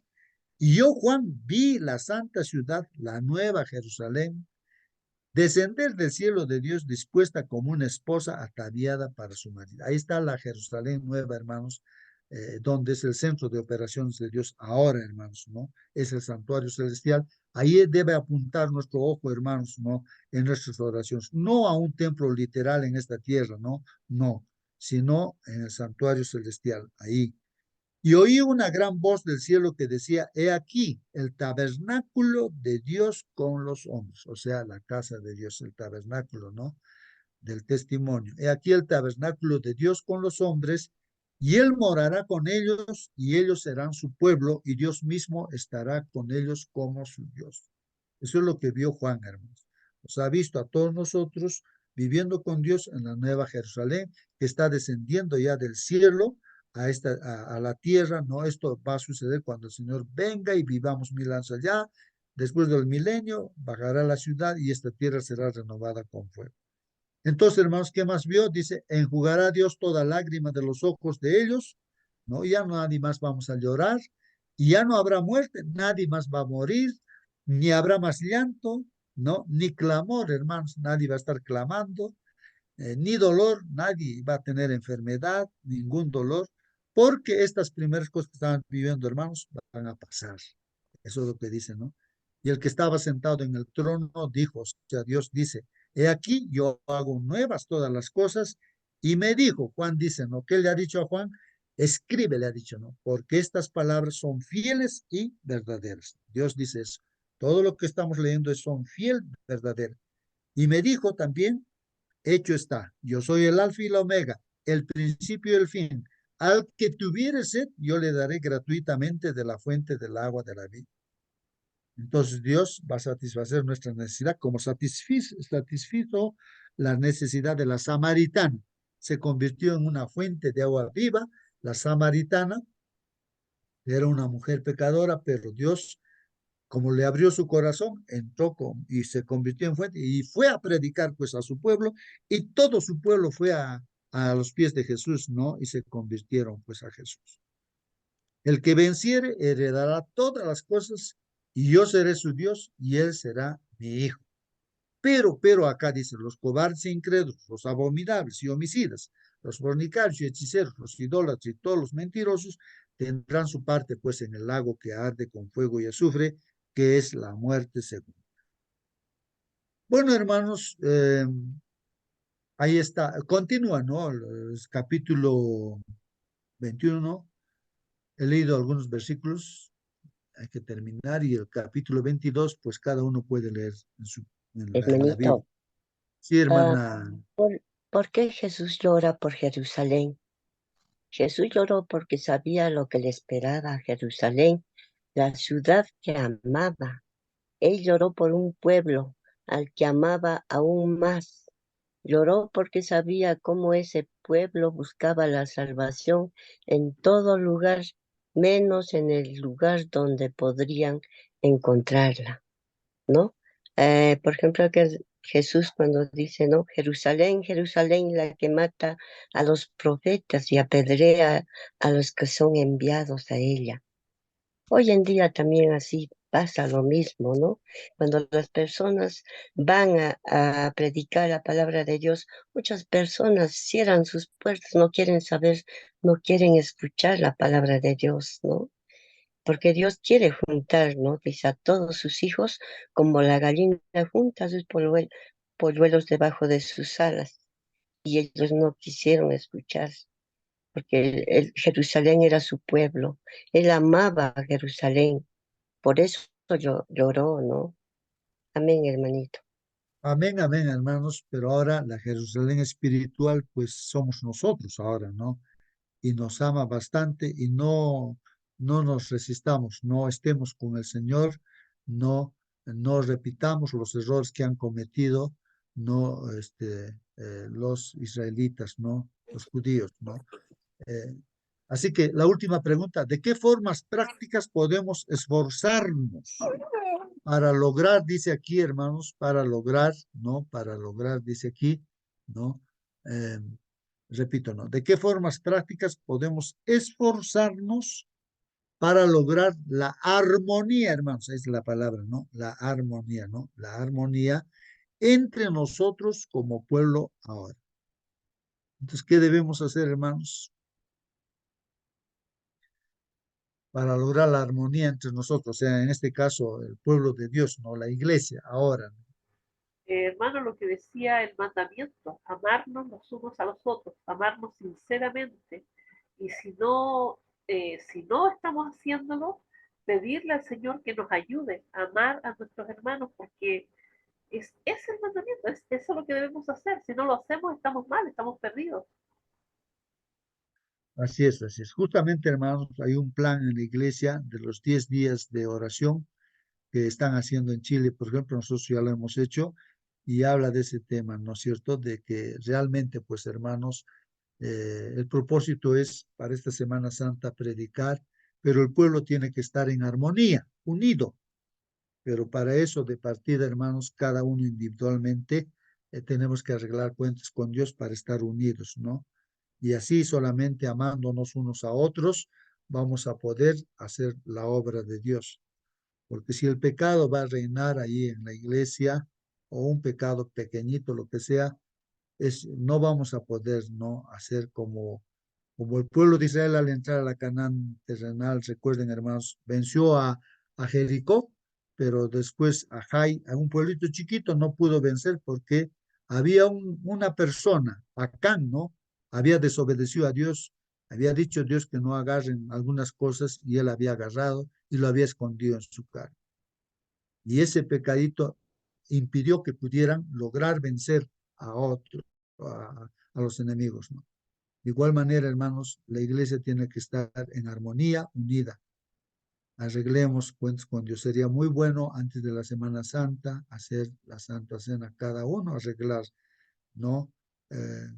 Y yo, Juan, vi la santa ciudad, la nueva Jerusalén, descender del cielo de Dios dispuesta como una esposa ataviada para su marido. Ahí está la Jerusalén nueva, hermanos, donde es el centro de operaciones de Dios ahora, hermanos, ¿no? Es el santuario celestial. Ahí debe apuntar nuestro ojo, hermanos, ¿no? En nuestras oraciones. No a un templo literal en esta tierra, ¿no? No, sino en el santuario celestial, ahí. Y oí una gran voz del cielo que decía, he aquí el tabernáculo de Dios con los hombres, o sea, la casa de Dios, el tabernáculo, ¿no? Del testimonio. He aquí el tabernáculo de Dios con los hombres, y él morará con ellos, y ellos serán su pueblo, y Dios mismo estará con ellos como su Dios. Eso es lo que vio Juan, hermanos. Nos ha visto a todos nosotros viviendo con Dios en la nueva Jerusalén, que está descendiendo ya del cielo a la tierra, ¿no? Esto va a suceder cuando el Señor venga y vivamos 1000 años allá. Después del milenio, bajará la ciudad y esta tierra será renovada con fuego. Entonces, hermanos, ¿qué más vio? Dice, enjugará Dios toda lágrima de los ojos de ellos, ¿no? Ya nadie más vamos a llorar, y ya no habrá muerte, nadie más va a morir, ni habrá más llanto, ¿no? Ni clamor, hermanos, nadie va a estar clamando, ni dolor, nadie va a tener enfermedad, ningún dolor, porque estas primeras cosas que estaban viviendo, hermanos, van a pasar. Eso es lo que dice, ¿no? Y el que estaba sentado en el trono dijo, o sea, Dios dice, he aquí, yo hago nuevas todas las cosas, y me dijo, Juan dice, ¿no? ¿Qué le ha dicho a Juan? Escribe, le ha dicho, ¿no? Porque estas palabras son fieles y verdaderas. Dios dice eso. Todo lo que estamos leyendo son fiel, verdadero. Y me dijo también, hecho está, yo soy el alfa y la omega, el principio y el fin. Al que tuviere sed, yo le daré gratuitamente de la fuente del agua de la vida. Entonces Dios va a satisfacer nuestra necesidad como satisfizo la necesidad de la samaritana. Se convirtió en una fuente de agua viva. La samaritana era una mujer pecadora, pero Dios, como le abrió su corazón, entró y se convirtió en fuente y fue a predicar pues a su pueblo, y todo su pueblo fue a los pies de Jesús, ¿no? Y se convirtieron pues a Jesús. El que venciere heredará todas las cosas, y yo seré su Dios y él será mi hijo. Pero acá dice, los cobardes e incrédulos, los abominables y homicidas, los fornicarios y hechiceros, los idólatras y todos los mentirosos tendrán su parte pues en el lago que arde con fuego y azufre, que es la muerte segunda. Bueno, hermanos, ahí está, continúa, ¿no? El capítulo 21, he leído algunos versículos, hay que terminar, y el capítulo 22, pues cada uno puede leer en la Biblia. Hermanito, Sí, ah, hermana. ¿por qué Jesús llora por Jerusalén? Jesús lloró porque sabía lo que le esperaba a Jerusalén, la ciudad que amaba. Él lloró por un pueblo al que amaba aún más. Lloró porque sabía cómo ese pueblo buscaba la salvación en todo lugar, menos en el lugar donde podrían encontrarla, ¿no? Por ejemplo, que Jesús cuando dice, ¿no? Jerusalén, Jerusalén, la que mata a los profetas y apedrea a los que son enviados a ella. Hoy en día también así pasa lo mismo, ¿no? Cuando las personas van a predicar la palabra de Dios, muchas personas cierran sus puertas, no quieren saber, no quieren escuchar la palabra de Dios, ¿no? Porque Dios quiere juntar, ¿no? Dice a todos sus hijos como la gallina junta a sus polluelos debajo de sus alas. Y ellos no quisieron escuchar, porque Jerusalén era su pueblo. Él amaba a Jerusalén. Por eso lloró, ¿no? Amén, hermanito. Amén, amén, hermanos, pero ahora la Jerusalén espiritual, pues somos nosotros ahora, ¿no? Y nos ama bastante y no nos resistamos, no estemos con el Señor, no repitamos los errores que han cometido, no, los israelitas, ¿no? Los judíos, ¿no? Eh, así que la última pregunta, ¿de qué formas prácticas podemos esforzarnos para lograr, dice aquí, hermanos, para lograr, ¿no? Para lograr, dice aquí, ¿no? Eh, repito, ¿no? ¿De qué formas prácticas podemos esforzarnos para lograr la armonía, hermanos? Es la palabra, ¿no? La armonía, ¿no? La armonía entre nosotros como pueblo ahora. Entonces, ¿qué debemos hacer, hermanos, para lograr la armonía entre nosotros? O sea, en este caso, el pueblo de Dios, no la iglesia, ahora, ¿no? Hermano, lo que decía el mandamiento, amarnos los unos a los otros, amarnos sinceramente. Y si no estamos haciéndolo, pedirle al Señor que nos ayude a amar a nuestros hermanos, porque es el mandamiento, eso lo que debemos hacer. Si no lo hacemos, estamos mal, estamos perdidos. Así es, así es. Justamente, hermanos, hay un plan en la iglesia de los 10 días de oración que están haciendo en Chile, por ejemplo, nosotros ya lo hemos hecho y habla de ese tema, ¿no es cierto? De que realmente, pues, hermanos, el propósito es para esta Semana Santa predicar, pero el pueblo tiene que estar en armonía, unido. Pero para eso, de partida, hermanos, cada uno individualmente, tenemos que arreglar cuentas con Dios para estar unidos, ¿no? Y así solamente amándonos unos a otros, vamos a poder hacer la obra de Dios. Porque si el pecado va a reinar ahí en la iglesia, o un pecado pequeñito, lo que sea, no vamos a poder no hacer como el pueblo de Israel al entrar a la Canaán terrenal. Recuerden, hermanos, venció a Jericó, pero después a Jai, a un pueblito chiquito, no pudo vencer porque había una persona, Acán, ¿no? Había desobedecido a Dios, había dicho a Dios que no agarren algunas cosas y él había agarrado y lo había escondido en su cara. Y ese pecadito impidió que pudieran lograr vencer a otros, a los enemigos, ¿no? De igual manera, hermanos, la iglesia tiene que estar en armonía, unida. Arreglemos cuentas con Dios. Sería muy bueno antes de la Semana Santa hacer la Santa Cena, cada uno arreglar, ¿no? Eh,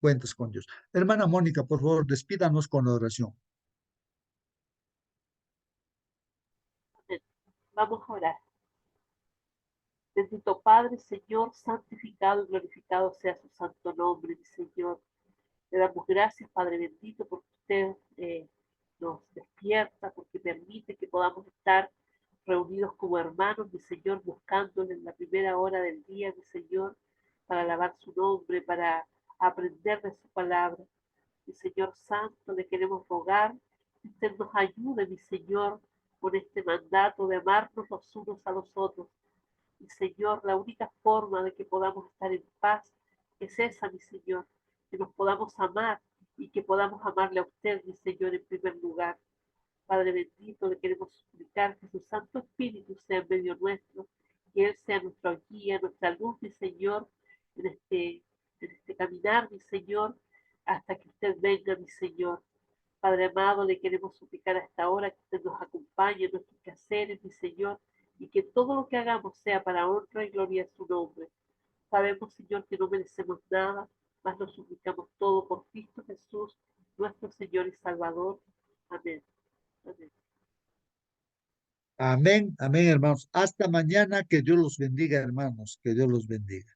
cuentas con Dios. Hermana Mónica, por favor, despídanos con la oración. Vamos a orar. Bendito Padre, Señor, santificado y glorificado sea su santo nombre, mi Señor. Le damos gracias, Padre bendito, porque usted nos despierta, porque permite que podamos estar reunidos como hermanos, mi Señor, buscándole en la primera hora del día, mi Señor, para alabar su nombre, para aprender de su palabra. Mi Señor Santo, le queremos rogar que usted nos ayude, mi Señor, con este mandato de amarnos los unos a los otros. Y Señor, la única forma de que podamos estar en paz es esa, mi Señor, que nos podamos amar y que podamos amarle a usted, mi Señor, en primer lugar. Padre bendito, le queremos suplicar que su Santo Espíritu sea en medio nuestro, que Él sea nuestra guía, nuestra luz, mi Señor, en este caminar, mi Señor, hasta que usted venga, mi Señor. Padre amado, le queremos suplicar a esta hora que usted nos acompañe en nuestros quehaceres, mi Señor, y que todo lo que hagamos sea para honra y gloria a su nombre. Sabemos, Señor, que no merecemos nada, mas lo suplicamos todo por Cristo Jesús, nuestro Señor y Salvador. Amén. Amén. Amén, amén, hermanos. Hasta mañana, que Dios los bendiga, hermanos, que Dios los bendiga.